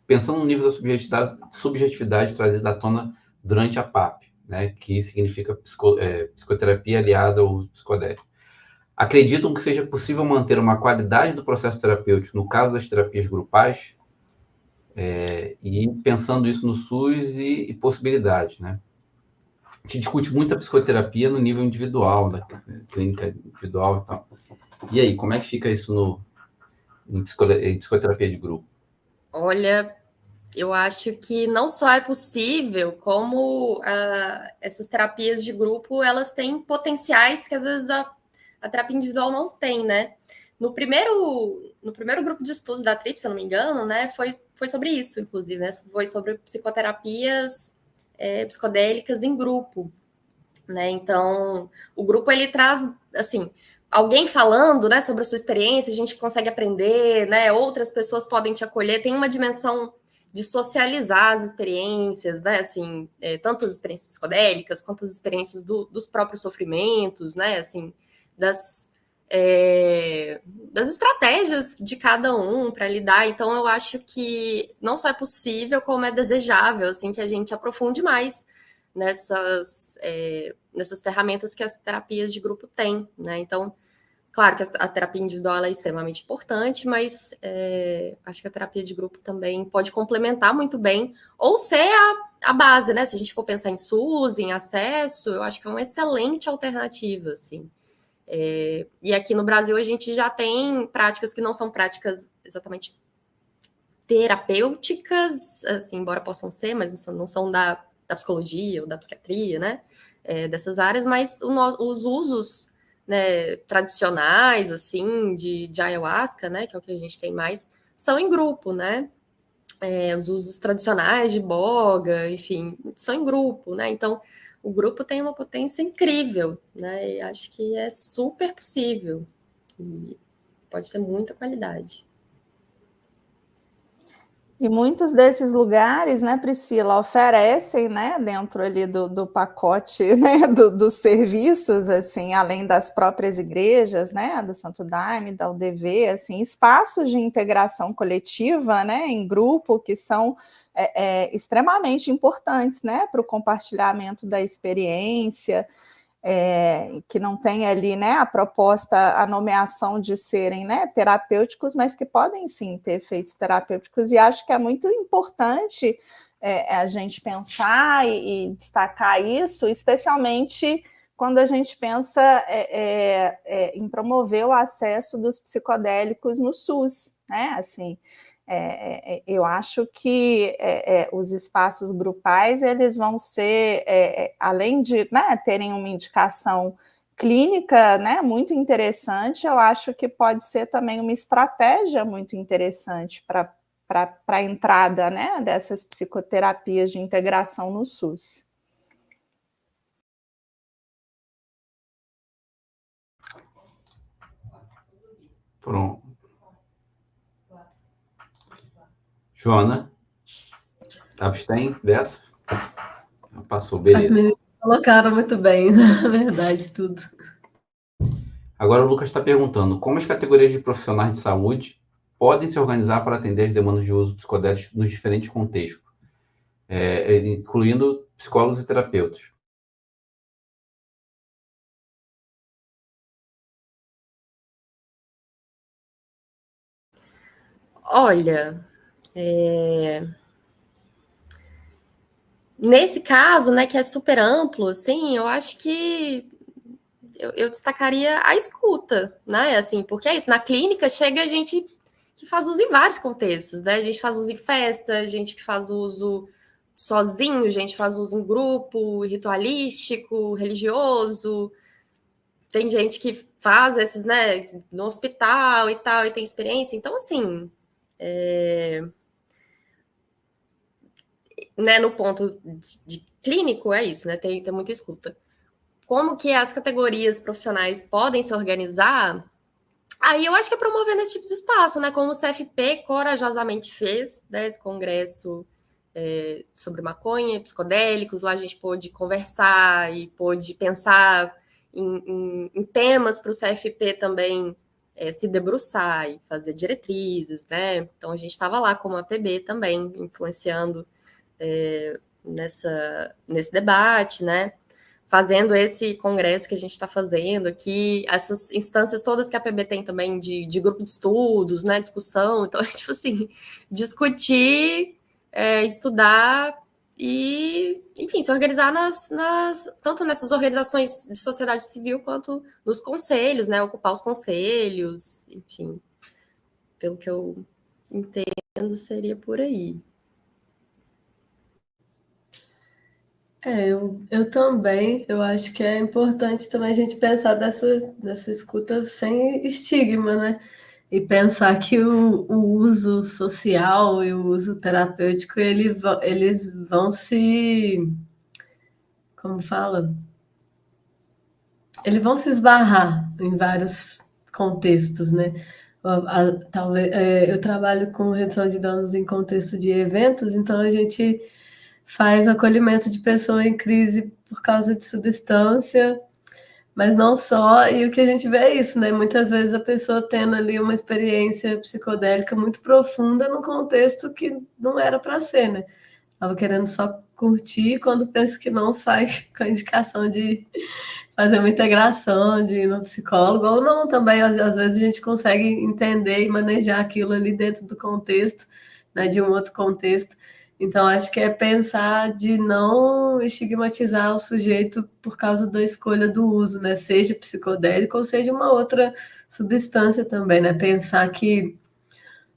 Pensando no nível da subjetividade trazida à tona durante a PAP, né? Que significa psicoterapia aliada ao psicodélico. Acreditam que seja possível manter uma qualidade do processo terapêutico no caso das terapias grupais? E pensando isso no SUS e possibilidades, né? A gente discute muito a psicoterapia no nível individual, da clínica individual e tal. E aí, como é que fica isso em psicoterapia de grupo? Olha, eu acho que não só é possível, como essas terapias de grupo, elas têm potenciais que às vezes a terapia individual não tem, né? No primeiro grupo de estudos da TRIP, se eu não me engano, né, foi sobre isso, inclusive, né? Foi sobre psicoterapias psicodélicas em grupo, né? Então, o grupo, ele traz, assim, alguém falando, né, sobre a sua experiência, a gente consegue aprender, né? Outras pessoas podem te acolher, tem uma dimensão de socializar as experiências, né, assim, tanto as experiências psicodélicas quanto as experiências dos próprios sofrimentos, né, assim, das estratégias de cada um para lidar. Então, eu acho que não só é possível, como é desejável, assim, que a gente aprofunde mais nessas ferramentas que as terapias de grupo têm, né? Então, claro que a terapia individual é extremamente importante, mas acho que a terapia de grupo também pode complementar muito bem, ou ser a base, né? Se a gente for pensar em SUS, em acesso, eu acho que é uma excelente alternativa, assim. E aqui no Brasil a gente já tem práticas que não são práticas exatamente terapêuticas, assim, embora possam ser, mas não são da psicologia ou da psiquiatria, né? Dessas áreas, mas os usos, né, tradicionais, assim, de ayahuasca, né, que é o que a gente tem mais, são em grupo, né? Os usos tradicionais de boga, enfim, são em grupo, né? Então, o grupo tem uma potência incrível, né? E acho que é super possível. E pode ter muita qualidade. E muitos desses lugares, né, Priscila, oferecem, né, dentro ali do pacote, né, dos serviços, assim, além das próprias igrejas, né, do Santo Daime, da UDV, assim, espaços de integração coletiva, né, em grupo, que são extremamente importantes, né, para o compartilhamento da experiência, que não tem ali, né, a proposta, a nomeação de serem, né, terapêuticos, mas que podem sim ter efeitos terapêuticos, e acho que é muito importante a gente pensar e destacar isso, especialmente quando a gente pensa em promover o acesso dos psicodélicos no SUS, né, assim, eu acho que os espaços grupais, eles vão ser, além de, né, terem uma indicação clínica, né, muito interessante, eu acho que pode ser também uma estratégia muito interessante para a entrada, né, dessas psicoterapias de integração no SUS. Pronto. Joana, abstém dessa? Passou, beleza. As meninas colocaram muito bem, na verdade, tudo. Agora o Lucas está perguntando como as categorias de profissionais de saúde podem se organizar para atender as demandas de uso psicodélicos nos diferentes contextos, incluindo psicólogos e terapeutas. Olha, nesse caso, né, que é super amplo, assim, eu acho que eu destacaria a escuta, né, assim, porque é isso, na clínica chega a gente que faz uso em vários contextos, né, a gente faz uso em festa, gente que faz uso sozinho, gente faz uso em grupo, ritualístico, religioso, tem gente que faz esses, né, no hospital e tal, e tem experiência, então, assim, né, no ponto de clínico, é isso, né, tem muita escuta. Como que as categorias profissionais podem se organizar? Aí eu acho que é promovendo esse tipo de espaço, né? Como o CFP corajosamente fez, né? Esse congresso sobre maconha, psicodélicos, lá a gente pôde conversar e pôde pensar em temas para o CFP também se debruçar e fazer diretrizes, né? Então a gente estava lá como APB também, influenciando nesse debate, né? Fazendo esse congresso que a gente está fazendo aqui, essas instâncias todas que a PB tem também de grupo de estudos, né, discussão, então, tipo assim, discutir, estudar e, enfim, se organizar tanto nessas organizações de sociedade civil quanto nos conselhos, né, ocupar os conselhos, enfim, pelo que eu entendo, seria por aí. Eu também, eu acho que é importante também a gente pensar dessa escuta sem estigma, né? E pensar que o uso social e o uso terapêutico, eles vão se, como fala? Eles vão se esbarrar em vários contextos, né? Talvez, eu trabalho com redução de danos em contexto de eventos, então a gente faz acolhimento de pessoa em crise por causa de substância, mas não só, e o que a gente vê é isso, né? Muitas vezes a pessoa tendo ali uma experiência psicodélica muito profunda num contexto que não era para ser, né? Estava querendo só curtir, quando pensa que não, sai com a indicação de fazer uma integração, de ir no psicólogo, ou não também, às vezes a gente consegue entender e manejar aquilo ali dentro do contexto, né, de um outro contexto. Então, acho que é pensar de não estigmatizar o sujeito por causa da escolha do uso, né, seja psicodélico ou seja uma outra substância também, né, pensar que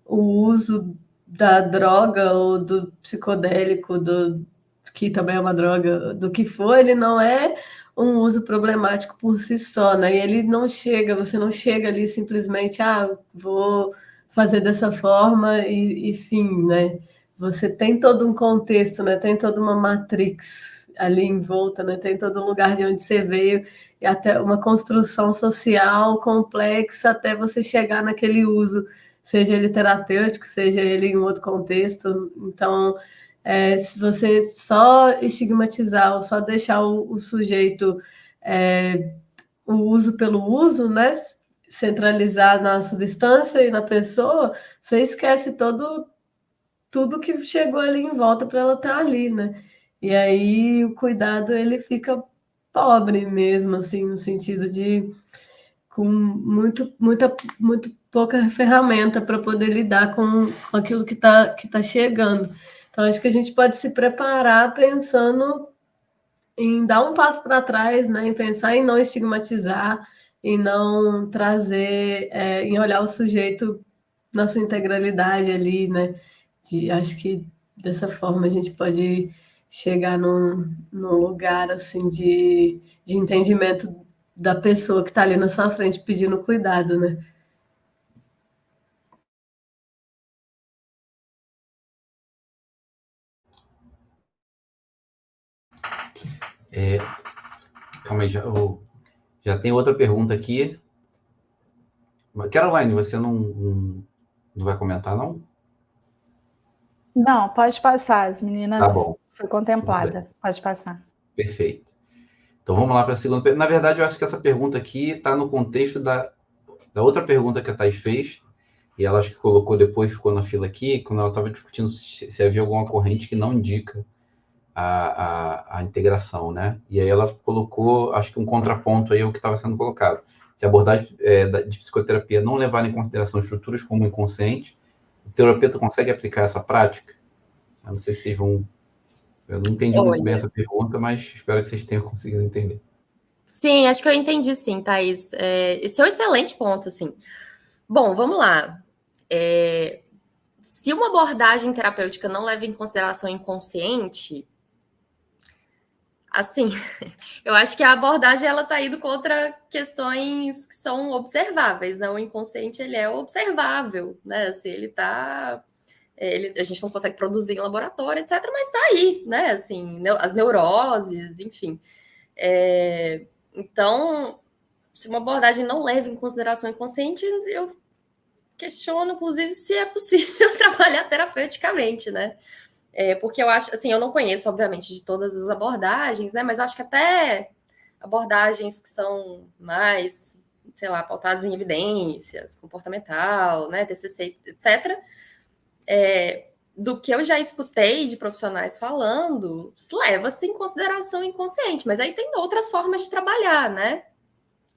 o uso da droga ou do psicodélico, que também é uma droga, do que for, ele não é um uso problemático por si só, né? E ele não chega, você não chega ali simplesmente, vou fazer dessa forma e fim, né? Você tem todo um contexto, né? Tem toda uma matrix ali em volta, né? Tem todo um lugar de onde você veio e até uma construção social complexa até você chegar naquele uso, seja ele terapêutico, seja ele em outro contexto. Então, se você só estigmatizar ou só deixar o sujeito o uso pelo uso, né, centralizar na substância e na pessoa, você esquece tudo que chegou ali em volta para ela estar ali, né? E aí o cuidado ele fica pobre mesmo, assim, no sentido de com muito pouca ferramenta para poder lidar com aquilo que tá chegando. Então, acho que a gente pode se preparar pensando em dar um passo para trás, né? Em pensar em não estigmatizar, em não trazer, em olhar o sujeito na sua integralidade ali, né? Acho que dessa forma a gente pode chegar num lugar assim de entendimento da pessoa que está ali na sua frente pedindo cuidado, né? Calma aí, já tem outra pergunta aqui. Caroline, você não vai comentar, não? Não, pode passar, as Tá meninas bom, foi tudo bem. contemplada. Pode passar. Perfeito. Então vamos lá para a segunda pergunta. Na verdade, eu acho que essa pergunta aqui está no contexto da outra pergunta que a Thais fez, e ela acho que colocou depois, ficou na fila aqui, quando ela estava discutindo se havia alguma corrente que não indica a integração, né? E aí ela colocou, acho que um contraponto aí ao que estava sendo colocado. Se a abordagem de psicoterapia não levar em consideração estruturas como o inconsciente, o terapeuta consegue aplicar essa prática? Eu não sei se vocês vão... Eu não entendi muito bem essa pergunta, mas espero que vocês tenham conseguido entender. Sim, acho que eu entendi sim, Thaís. Esse é um excelente ponto, assim. Bom, vamos lá. Se uma abordagem terapêutica não leva em consideração o inconsciente, assim, eu acho que a abordagem ela está indo contra questões que são observáveis, né? O inconsciente ele é observável, né? Assim, ele tá, a gente não consegue produzir em laboratório, etc. Mas está aí, né? Assim, as neuroses, enfim. Então, se uma abordagem não leva em consideração o inconsciente, eu questiono, inclusive, se é possível trabalhar terapeuticamente, né? Porque eu acho, assim, eu não conheço, obviamente, de todas as abordagens, né? Mas eu acho que até abordagens que são mais, sei lá, pautadas em evidências, comportamental, né, TCC, etc., do que eu já escutei de profissionais falando, leva-se em consideração o inconsciente, mas aí tem outras formas de trabalhar, né?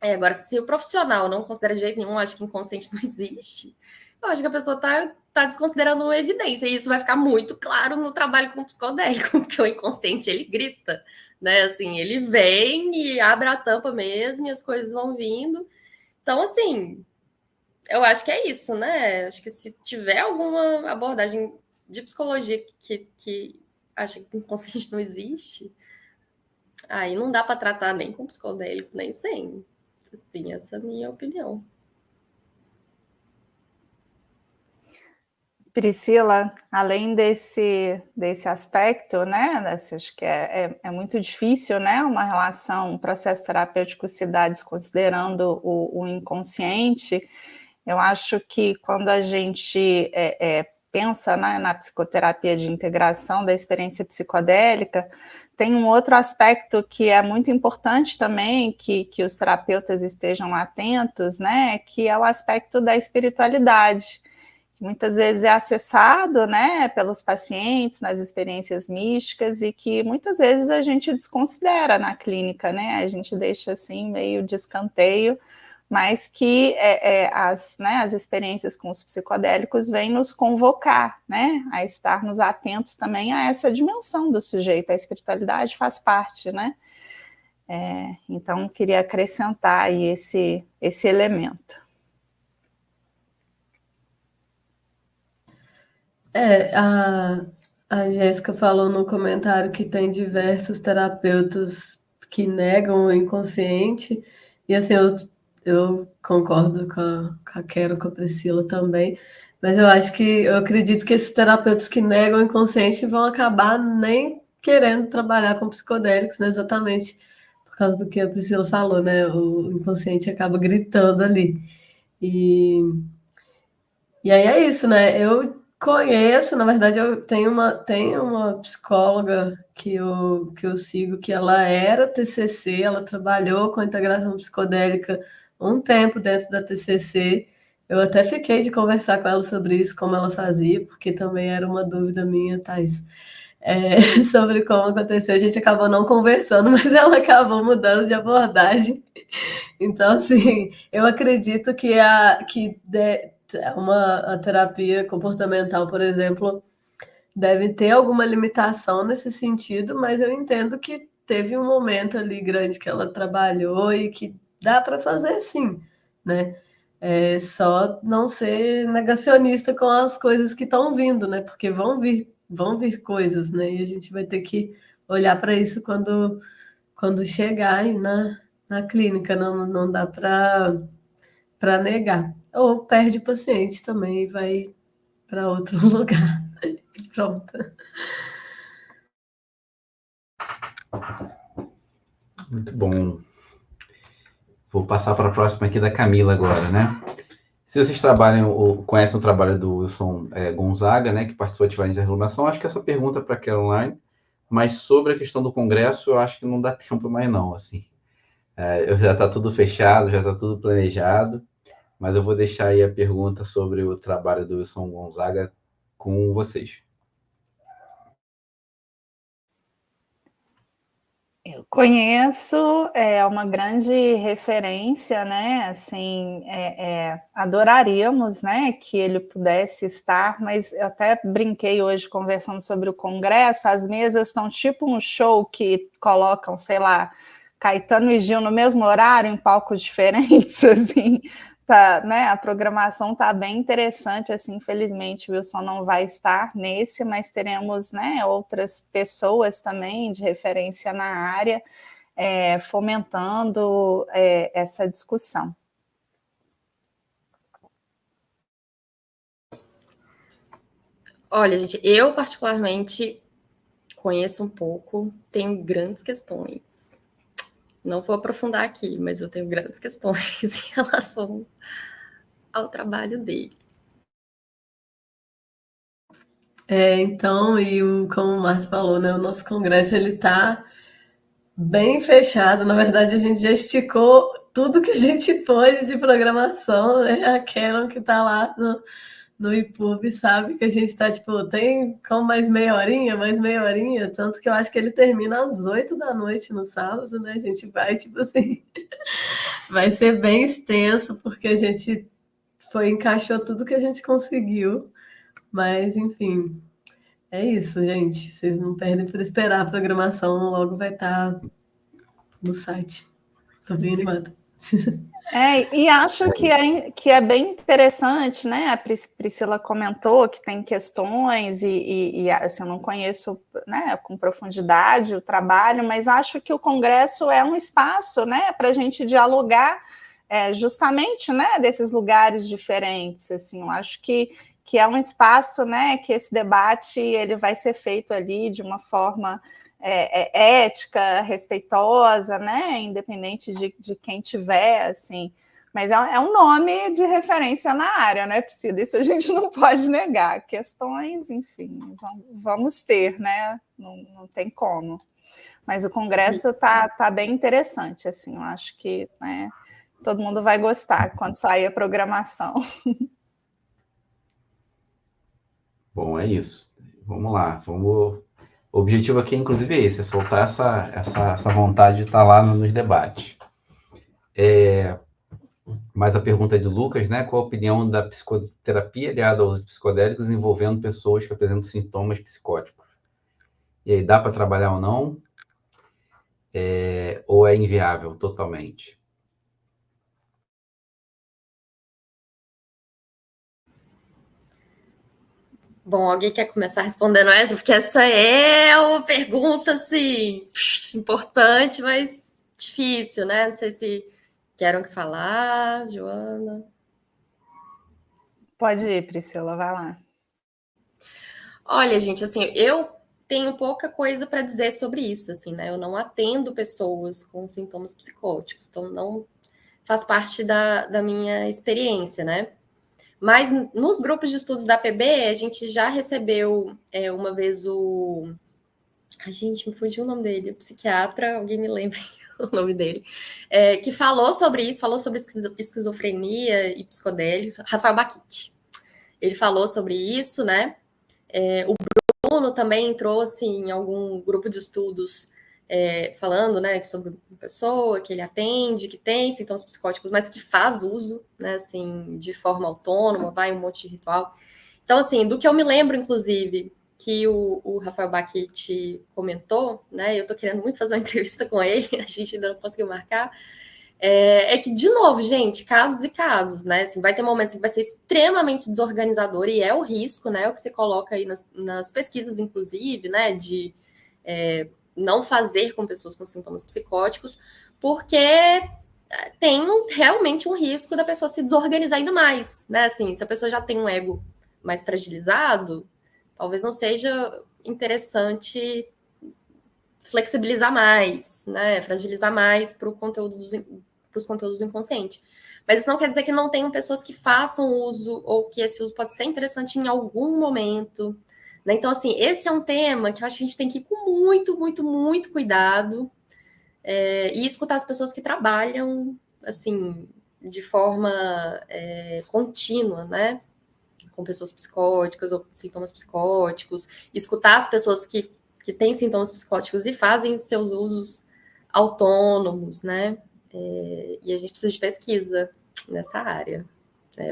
Agora, se o profissional não considera de jeito nenhum, acho que inconsciente não existe, eu acho que a pessoa tá desconsiderando uma evidência, e isso vai ficar muito claro no trabalho com o psicodélico, porque o inconsciente, ele grita, né, assim, ele vem e abre a tampa mesmo, e as coisas vão vindo. Então, assim, eu acho que é isso, né, acho que se tiver alguma abordagem de psicologia que acha que o inconsciente não existe, aí não dá para tratar nem com psicodélico, nem sem. Assim, essa é a minha opinião. Priscila, além desse aspecto, né, acho que é muito difícil, né, uma relação, um processo terapêutico se dar desconsiderando o inconsciente, Eu acho que quando a gente pensa, né, na psicoterapia de integração da experiência psicodélica, tem um outro aspecto que é muito importante também, que os terapeutas estejam atentos, né, que é o aspecto da espiritualidade. Muitas vezes é acessado, né, pelos pacientes nas experiências místicas e que muitas vezes a gente desconsidera na clínica, né, a gente deixa assim meio de escanteio, mas que as experiências com os psicodélicos vêm nos convocar, né, a estarmos atentos também a essa dimensão do sujeito, a espiritualidade faz parte, né, então queria acrescentar aí esse elemento. A Jéssica falou no comentário que tem diversos terapeutas que negam o inconsciente, e assim, eu concordo com a Quero, com a Priscila também, mas eu acredito que esses terapeutas que negam o inconsciente vão acabar nem querendo trabalhar com psicodélicos, né, exatamente por causa do que a Priscila falou, né, o inconsciente acaba gritando ali. E aí é isso, né? Eu conheço, na verdade, eu tenho uma psicóloga que eu sigo, que ela era TCC, ela trabalhou com integração psicodélica um tempo dentro da TCC. Eu até fiquei de conversar com ela sobre isso, como ela fazia, porque também era uma dúvida minha, Thais, sobre como aconteceu. A gente acabou não conversando, mas ela acabou mudando de abordagem. Então, assim, eu acredito que a terapia comportamental, por exemplo, deve ter alguma limitação nesse sentido, mas eu entendo que teve um momento ali grande que ela trabalhou e que dá para fazer sim, né? É só não ser negacionista com as coisas que estão vindo, né? Porque vão vir coisas, né? E a gente vai ter que olhar para isso quando chegar aí na clínica, não dá para negar. Ou perde o paciente também e vai para outro lugar. Pronto. Muito bom. Vou passar para a próxima aqui da Camila agora, né? Se vocês trabalham ou conhecem o trabalho do Wilson Gonzaga, né, que participou ativamente da regulamentação, acho que essa pergunta para a Caroline, mas sobre a questão do congresso, eu acho que não dá tempo mais não, assim. Já está tudo fechado, já está tudo planejado, mas eu vou deixar aí a pergunta sobre o trabalho do Wilson Gonzaga com vocês. Eu conheço, é uma grande referência, né? Assim, adoraríamos, né, que ele pudesse estar, mas eu até brinquei hoje conversando sobre o congresso, as mesas estão tipo um show que colocam, sei lá, Caetano e Gil no mesmo horário, em palcos diferentes, assim, tá, né? A programação tá bem interessante, assim, infelizmente o Wilson não vai estar nesse, mas teremos, né, outras pessoas também de referência na área, fomentando essa discussão. Olha, gente, eu particularmente conheço um pouco, tenho grandes questões. Não vou aprofundar aqui, mas eu tenho grandes questões em relação ao trabalho dele. Então, como o Márcio falou, né, o nosso congresso ele está bem fechado. Na verdade, a gente já esticou tudo que a gente pôde de programação, né? A Karen que está lá no IPUB sabe que a gente está, tipo, tem como mais meia horinha, tanto que eu acho que ele termina às 8 da noite no sábado, né? A gente vai, tipo assim, vai ser bem extenso, porque a gente encaixou tudo que a gente conseguiu, mas enfim, é isso, gente. Vocês não perdem por esperar, a programação logo vai estar no site. Tô bem animada. E acho que é bem interessante, né? A Priscila comentou que tem questões e assim, eu não conheço, né, com profundidade o trabalho, mas acho que o Congresso é um espaço, né, para a gente dialogar justamente, né, desses lugares diferentes. Assim, eu acho que é um espaço, né, que esse debate ele vai ser feito ali de uma forma ética, respeitosa, né, independente de quem tiver, assim, Mas é um nome de referência na área, né, Priscila? Isso a gente não pode negar. Questões, enfim, vamos ter, né? Não tem como. Mas o congresso tá bem interessante, assim, eu acho que, né, todo mundo vai gostar quando sair a programação. Bom, é isso. Vamos lá. O objetivo aqui, inclusive, é esse, é soltar essa vontade de estar lá nos debates. Mais a pergunta do Lucas, né? Qual a opinião da psicoterapia aliada aos psicodélicos envolvendo pessoas que apresentam sintomas psicóticos? E aí, dá para trabalhar ou não? Ou é inviável totalmente? Bom, alguém quer começar respondendo essa? Porque essa é uma pergunta, assim, importante, mas difícil, né? Não sei se querem falar, Joana. Pode ir, Priscila, vai lá. Olha, gente, assim, eu tenho pouca coisa para dizer sobre isso, assim, né? Eu não atendo pessoas com sintomas psicóticos, então não faz parte da minha experiência, né? Mas nos grupos de estudos da PB, a gente já recebeu uma vez o... Ai, gente, me fugiu o nome dele, o psiquiatra, alguém me lembra o nome dele, que falou sobre isso, falou sobre esquizofrenia e psicodélicos, Rafael Baquite. Ele falou sobre isso, né? O Bruno também trouxe em algum grupo de estudos falando, né, sobre uma pessoa que ele atende, que tem sintomas psicóticos, mas que faz uso, né, assim, de forma autônoma, vai um monte de ritual. Então, assim, do que eu me lembro, inclusive, que o Rafael Baquite comentou, né, eu tô querendo muito fazer uma entrevista com ele, a gente ainda não conseguiu marcar, que, de novo, gente, casos e casos, né? Assim, vai ter momentos que vai ser extremamente desorganizador, e é o risco, né? O que se coloca aí nas pesquisas, inclusive, né? De não fazer com pessoas com sintomas psicóticos, porque tem realmente um risco da pessoa se desorganizar ainda mais, né? Assim, se a pessoa já tem um ego mais fragilizado, talvez não seja interessante flexibilizar mais, né? Fragilizar mais para os conteúdos do inconsciente. Mas isso não quer dizer que não tenham pessoas que façam uso ou que esse uso pode ser interessante em algum momento. Né? Então, assim, esse é um tema que eu acho que a gente tem que ir com muito, muito, muito cuidado e escutar as pessoas que trabalham, assim, de forma contínua, né? Com pessoas psicóticas ou sintomas psicóticos, escutar as pessoas que têm sintomas psicóticos e fazem seus usos autônomos, né? E a gente precisa de pesquisa nessa área.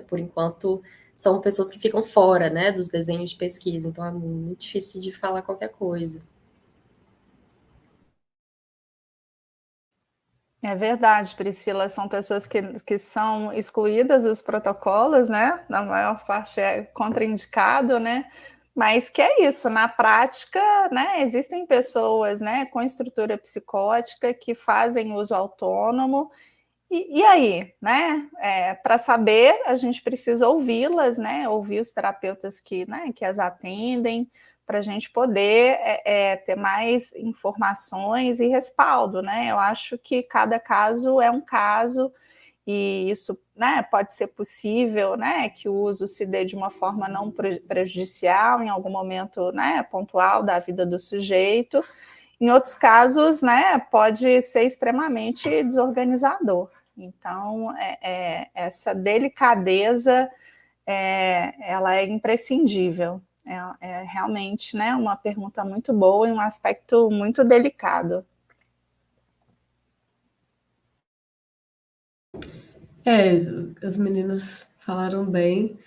Por enquanto, são pessoas que ficam fora, né, dos desenhos de pesquisa, então é muito difícil de falar qualquer coisa. É verdade, Priscila, são pessoas que são excluídas dos protocolos, né? Na maior parte é contraindicado, né? Mas que é isso, na prática, né? Existem pessoas, né, com estrutura psicótica que fazem uso autônomo. E aí, né? Para saber, a gente precisa ouvi-las, né? Ouvir os terapeutas que as atendem, para a gente poder ter mais informações e respaldo, né? Eu acho que cada caso é um caso, e isso, né, pode ser possível, né, que o uso se dê de uma forma não prejudicial em algum momento, né, pontual da vida do sujeito. Em outros casos, né, pode ser extremamente desorganizador. Então, essa delicadeza ela é imprescindível. É realmente, né, uma pergunta muito boa e um aspecto muito delicado. Os meninos falaram bem,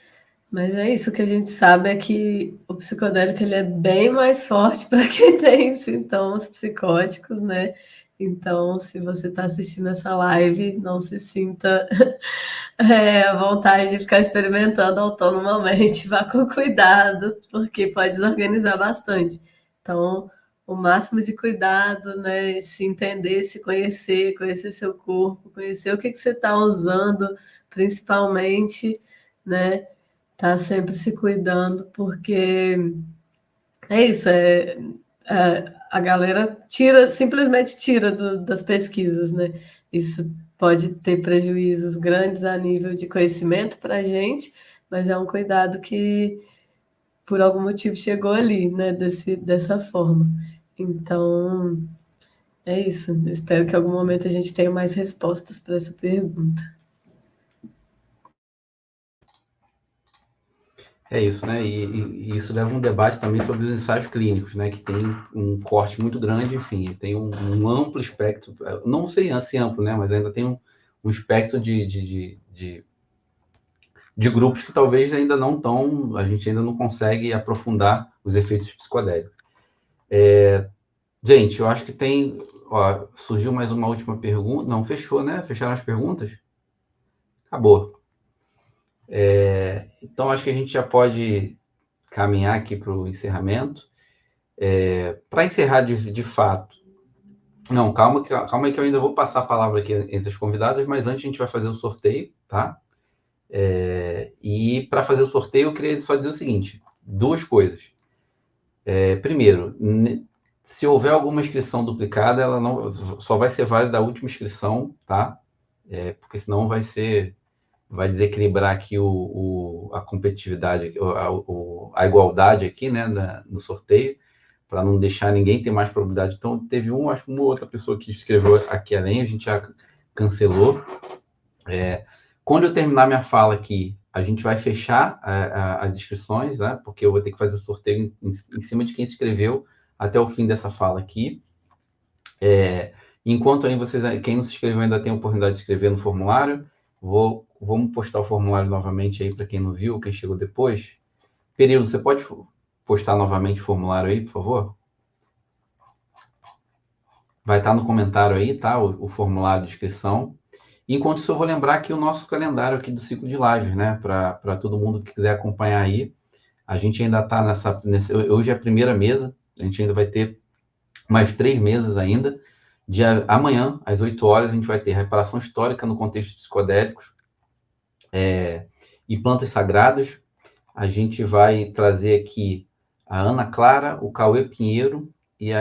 mas é isso que a gente sabe é que o psicodélico ele é bem mais forte para quem tem sintomas psicóticos, né? Então, se você está assistindo essa live, não se sinta à vontade de ficar experimentando autonomamente, vá com cuidado, porque pode desorganizar bastante. Então, o máximo de cuidado, né? Se entender, se conhecer, conhecer seu corpo, conhecer o que você está usando, principalmente, né? Tá sempre se cuidando, porque é isso, a galera simplesmente tira das pesquisas, né? Isso pode ter prejuízos grandes a nível de conhecimento para a gente, mas é um cuidado que, por algum motivo, chegou ali, né? Dessa forma. Então, é isso. Espero que em algum momento a gente tenha mais respostas para essa pergunta. É isso, né? E isso leva um debate também sobre os ensaios clínicos, né? Que tem um corte muito grande, enfim, tem um amplo espectro, não sei se amplo, né? Mas ainda tem um espectro de grupos que talvez ainda não estão, a gente ainda não consegue aprofundar os efeitos psicodélicos. Gente, eu acho que tem, ó, surgiu mais uma última pergunta, não, fechou, né? Fecharam as perguntas? Acabou. Então, acho que a gente já pode caminhar aqui para o encerramento. Para encerrar de fato, não, calma aí que eu ainda vou passar a palavra aqui entre as convidadas, mas antes a gente vai fazer o sorteio, tá? E para fazer o sorteio, eu queria só dizer o seguinte, duas coisas. Primeiro, se houver alguma inscrição duplicada, ela não, só vai ser válida a última inscrição, tá? Porque senão vai desequilibrar aqui a competitividade, a igualdade aqui, né, no sorteio, para não deixar ninguém ter mais probabilidade. Então, teve acho que uma outra pessoa que escreveu aqui além, a gente já cancelou. Quando eu terminar minha fala aqui, a gente vai fechar as inscrições, né, porque eu vou ter que fazer o sorteio em cima de quem se inscreveu até o fim dessa fala aqui. Enquanto aí quem não se inscreveu ainda tem a oportunidade de se inscrever no formulário, vamos postar o formulário novamente aí para quem não viu, quem chegou depois. Período, você pode postar novamente o formulário aí, por favor? Vai estar no comentário aí, tá? O formulário de inscrição. Enquanto isso, eu vou lembrar aqui o nosso calendário aqui do ciclo de lives, né? Para todo mundo que quiser acompanhar aí. A gente ainda está hoje é a primeira mesa, a gente ainda vai ter mais 3 mesas ainda. Amanhã, às 8 horas, a gente vai ter reparação histórica no contexto psicodélicos e plantas sagradas. A gente vai trazer aqui a Ana Clara, o Cauê Pinheiro e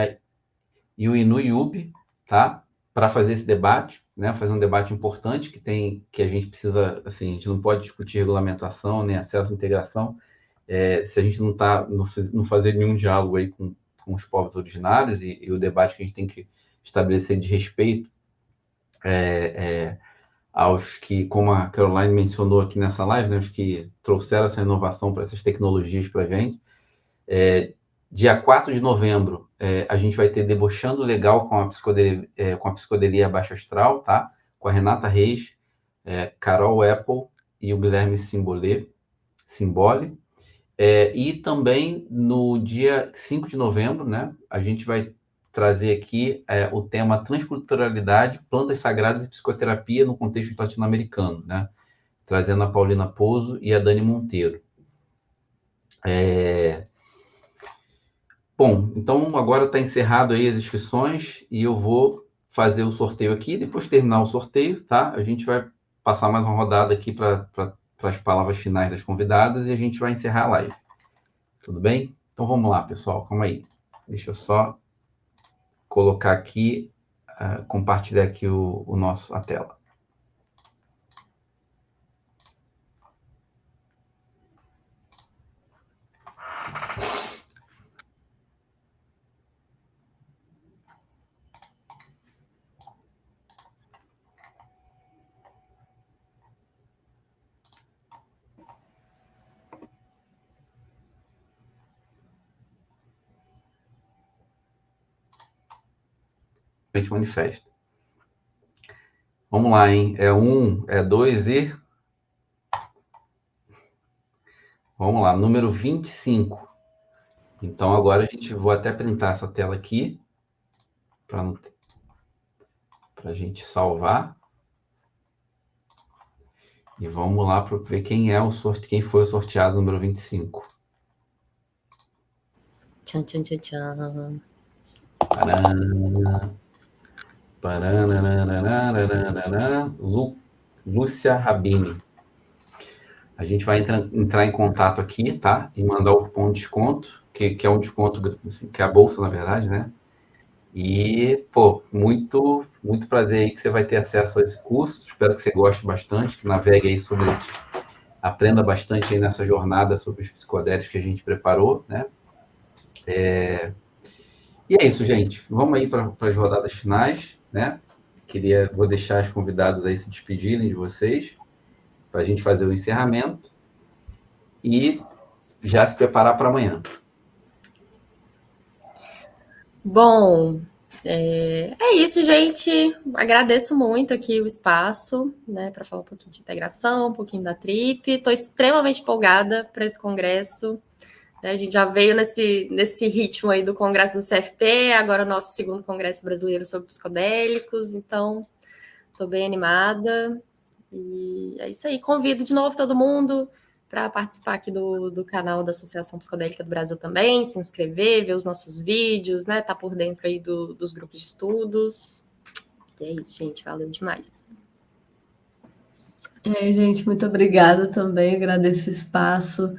o Inu Yubi, tá? Para fazer esse debate, né? Fazer um debate importante que a gente precisa, assim, a gente não pode discutir regulamentação, nem acesso à integração, se a gente não fazer nenhum diálogo aí com os povos originários e o debate que a gente tem que estabelecer de respeito aos que, como a Caroline mencionou aqui nessa live, né, os que trouxeram essa inovação para essas tecnologias para a gente. Dia 4 de novembro, a gente vai ter Debochando Legal com a psicodelia Baixo Astral, tá? Com a Renata Reis, Carol Apple e o Guilherme Simbole. E também no dia 5 de novembro, né, a gente vai trazer aqui o tema Transculturalidade, Plantas Sagradas e Psicoterapia no contexto latino-americano, né? Trazendo a Paulina Pouso e a Dani Monteiro. Bom, então agora está encerrado aí as inscrições e eu vou fazer o sorteio aqui. Depois de terminar o sorteio, tá? A gente vai passar mais uma rodada aqui para as palavras finais das convidadas e a gente vai encerrar a live. Tudo bem? Então vamos lá, pessoal. Calma aí. Deixa eu só colocar aqui, compartilhar aqui a tela. A gente manifesta. Vamos lá, hein? 1, 2 e... Vamos lá, número 25. Então, agora vou até printar essa tela aqui, para a gente salvar. E vamos lá para ver quem foi o sorteado número 25. Tchan, tchan, tchan, tchan. Lúcia Rabini. A gente vai entrar em contato aqui, tá? E mandar o cupom de desconto. que é um desconto, assim, que é a bolsa, na verdade, né? E, pô, muito prazer aí que você vai ter acesso a esse curso. Espero que você goste bastante, que navegue aí aprenda bastante aí nessa jornada sobre os psicodélicos que a gente preparou, né? E é isso, gente. Vamos aí para as rodadas finais, né? Vou deixar os convidados aí se despedirem de vocês, para a gente fazer o encerramento e já se preparar para amanhã. Bom, é isso, gente. Agradeço muito aqui o espaço, né, para falar um pouquinho de integração, um pouquinho da TRIP. Estou extremamente empolgada para esse congresso. A gente já veio nesse ritmo aí do congresso do CFP, agora o nosso segundo congresso brasileiro sobre psicodélicos, então estou bem animada. E é isso aí. Convido de novo todo mundo para participar aqui do canal da Associação Psicodélica do Brasil também, se inscrever, ver os nossos vídeos, né? Tá por dentro aí dos grupos de estudos. E é isso, gente. Valeu demais. Gente, muito obrigada também. Agradeço o espaço.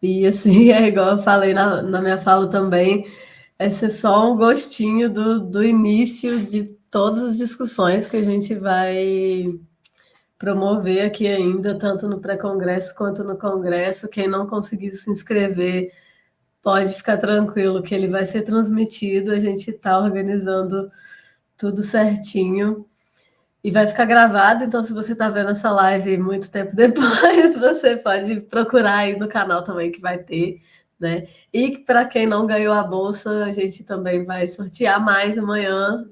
E assim, é igual eu falei na minha fala também, esse é só um gostinho do início de todas as discussões que a gente vai promover aqui ainda, tanto no pré-congresso quanto no congresso. Quem não conseguir se inscrever, pode ficar tranquilo que ele vai ser transmitido, a gente está organizando tudo certinho. E vai ficar gravado, então se você está vendo essa live muito tempo depois, você pode procurar aí no canal também que vai ter, né? E para quem não ganhou a bolsa, a gente também vai sortear mais amanhã,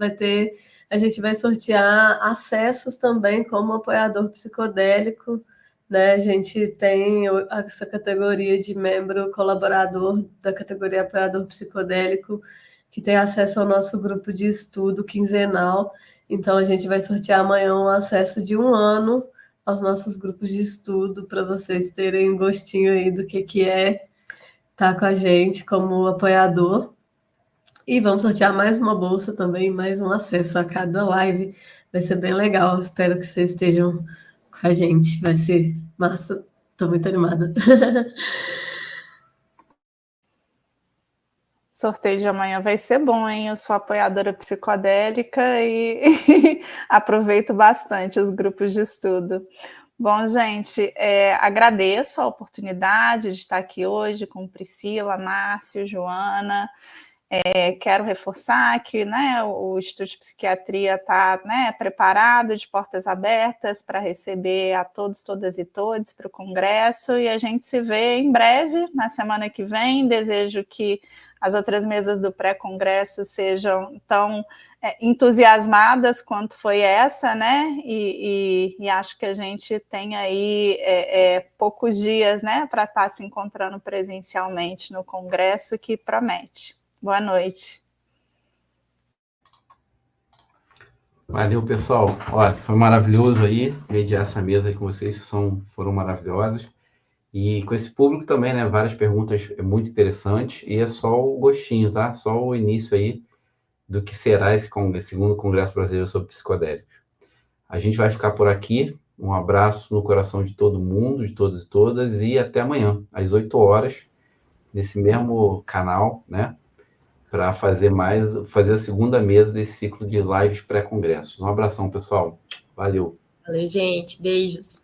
a gente vai sortear acessos também como apoiador psicodélico, né? A gente tem essa categoria de membro colaborador da categoria apoiador psicodélico, que tem acesso ao nosso grupo de estudo quinzenal. Então, a gente vai sortear amanhã um acesso de 1 ano aos nossos grupos de estudo, para vocês terem um gostinho aí do que é estar com a gente como apoiador. E vamos sortear mais uma bolsa também, mais um acesso a cada live. Vai ser bem legal. Espero que vocês estejam com a gente. Vai ser massa. Estou muito animada. Sorteio de amanhã vai ser bom, hein? Eu sou apoiadora psicodélica e aproveito bastante os grupos de estudo. Bom, gente, agradeço a oportunidade de estar aqui hoje com Priscila, Márcio, Joana. Quero reforçar que, né, o Instituto de Psiquiatria está, né, preparado, de portas abertas para receber a todos, todas e todos para o congresso, e a gente se vê em breve, na semana que vem. Desejo que as outras mesas do pré-congresso sejam tão entusiasmadas quanto foi essa, né? E acho que a gente tem aí poucos dias, né, para estar se encontrando presencialmente no congresso, que promete. Boa noite. Valeu, pessoal. Olha, foi maravilhoso aí mediar essa mesa aí com vocês, foram maravilhosas. E com esse público também, né? Várias perguntas muito interessantes. E é só o gostinho, tá? Só o início aí do que será esse segundo Congresso Brasileiro sobre Psicodélicos. A gente vai ficar por aqui. Um abraço no coração de todo mundo, de todos e todas. E até amanhã, às 8 horas, nesse mesmo canal, né? Para fazer a segunda mesa desse ciclo de lives pré-congressos. Um abração, pessoal. Valeu. Valeu, gente. Beijos.